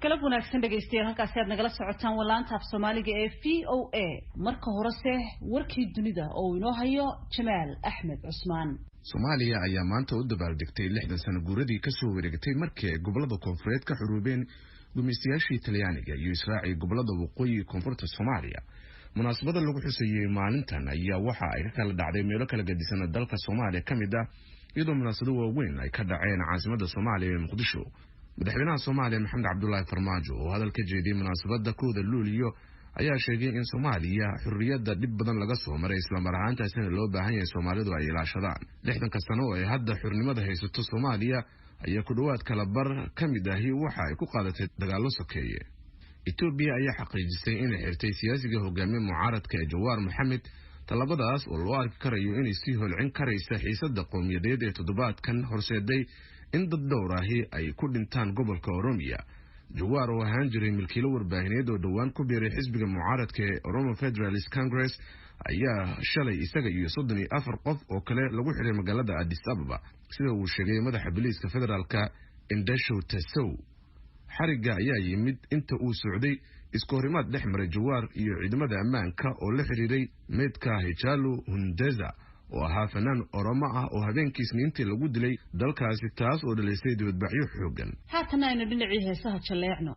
galab wanaagsan dhageystayaal halkaas aad nagala socotaan walaanta af Soomaaliga ee VOA marka horese warkii dunida oo inoo hayo Jamaal Axmed Cusmaan. Soomaaliya ayaa maanta u dabaaldegtay 60 sano guuradii ka soo wareegtay markii gobolada koonfureed ka xuruubeen gumeystayaashii Talyaaniga iyo Israaciil gobolada waqooyi koonfurta Soomaaliya. munaasabada lagu xusayay maalintan ayaa waxa ay ka kala dhacday meelo kala gedisan dalka Soomaaliya kamid ah iyadoo munaasabado waaweyn ay ka dhaceen caasimadda Soomaaliya ee Muqdisho. madaxweynaha Soomaaliya Maxamed Cabdullaahi Farmaajo oo hadal ka jeediyay munaasabada kooda Luuliyo ayaa sheegay in Soomaaliya xurriyadda dib badan laga soo maray isla mar ahaantaasina loo baahan yahay Soomaalidu ay ilaashadaan 60 sano oo ay hadda xurnimada haysato Soomaaliya ayaa ku dhawaad kala bar kamid ah waxa ay ku qaadatay dagaalo sokeeye. Itoobiya ayaa xaqiijisay in ay xirtay siyaasiga hogaamiye mucaaradka ee Jawaar Maxamed talabadaas oo loo arki karayo inay sii holcin karaysa xiisadda qowmiyadeed ee toddobaadkan horseeday in dad dhowr ahi ay ku dhintaan gobolka Oromia. Jawaar oo ahaan jiray milkiilo warbaahineed oo dhawaan ku biiray xisbiga mucaaradka ee Oromo Federalist Congress ayaa shalay isaga iyo 34 qof oo kale lagu xiray magaalada Addis Ababa sida uu sheegay madaxa booliiska federaalka Indesho Tasow. xariga ayaa yimid inta uu socday isku horimaad dhex maray Jawaar iyo ciidamada ammaanka oo la xiriiray meedka Hijalu Hundeza oo ahaa fanaan Oromo ah oo habeenkii Isniintii lagu dilay dalkaasi taas oo dhalisay dibadbaxyo xooggan. haatan aynu dhinacii heesaha jaleecno.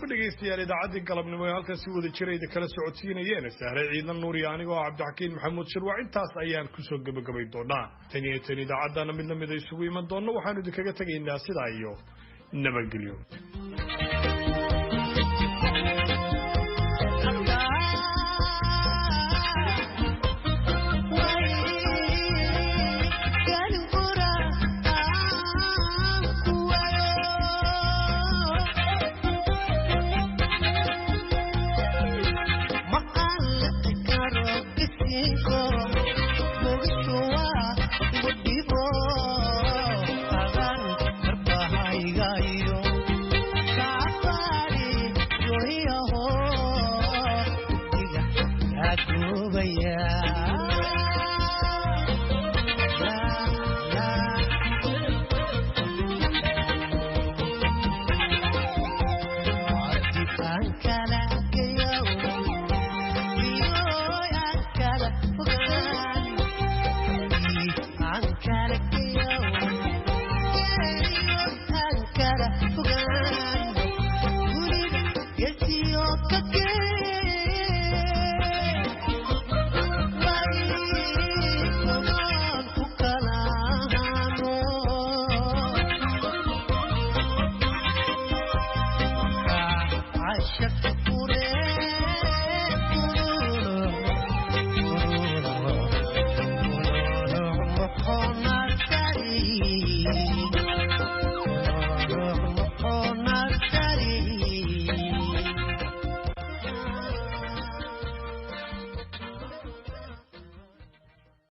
dhegeystayaal idaacadii galabnimo ee halkan si wada jirayda kala socodsiinayeen Sahre Ciidan Nuur iyo anigoo Cabdixakiin Maxamuud Shirwac intaas ayaan ku soo gabagabay doonaa tan idaacadana mid isugu iman doona waxaan idinkaga tagaynaa sidaa iyo nabadgelyo.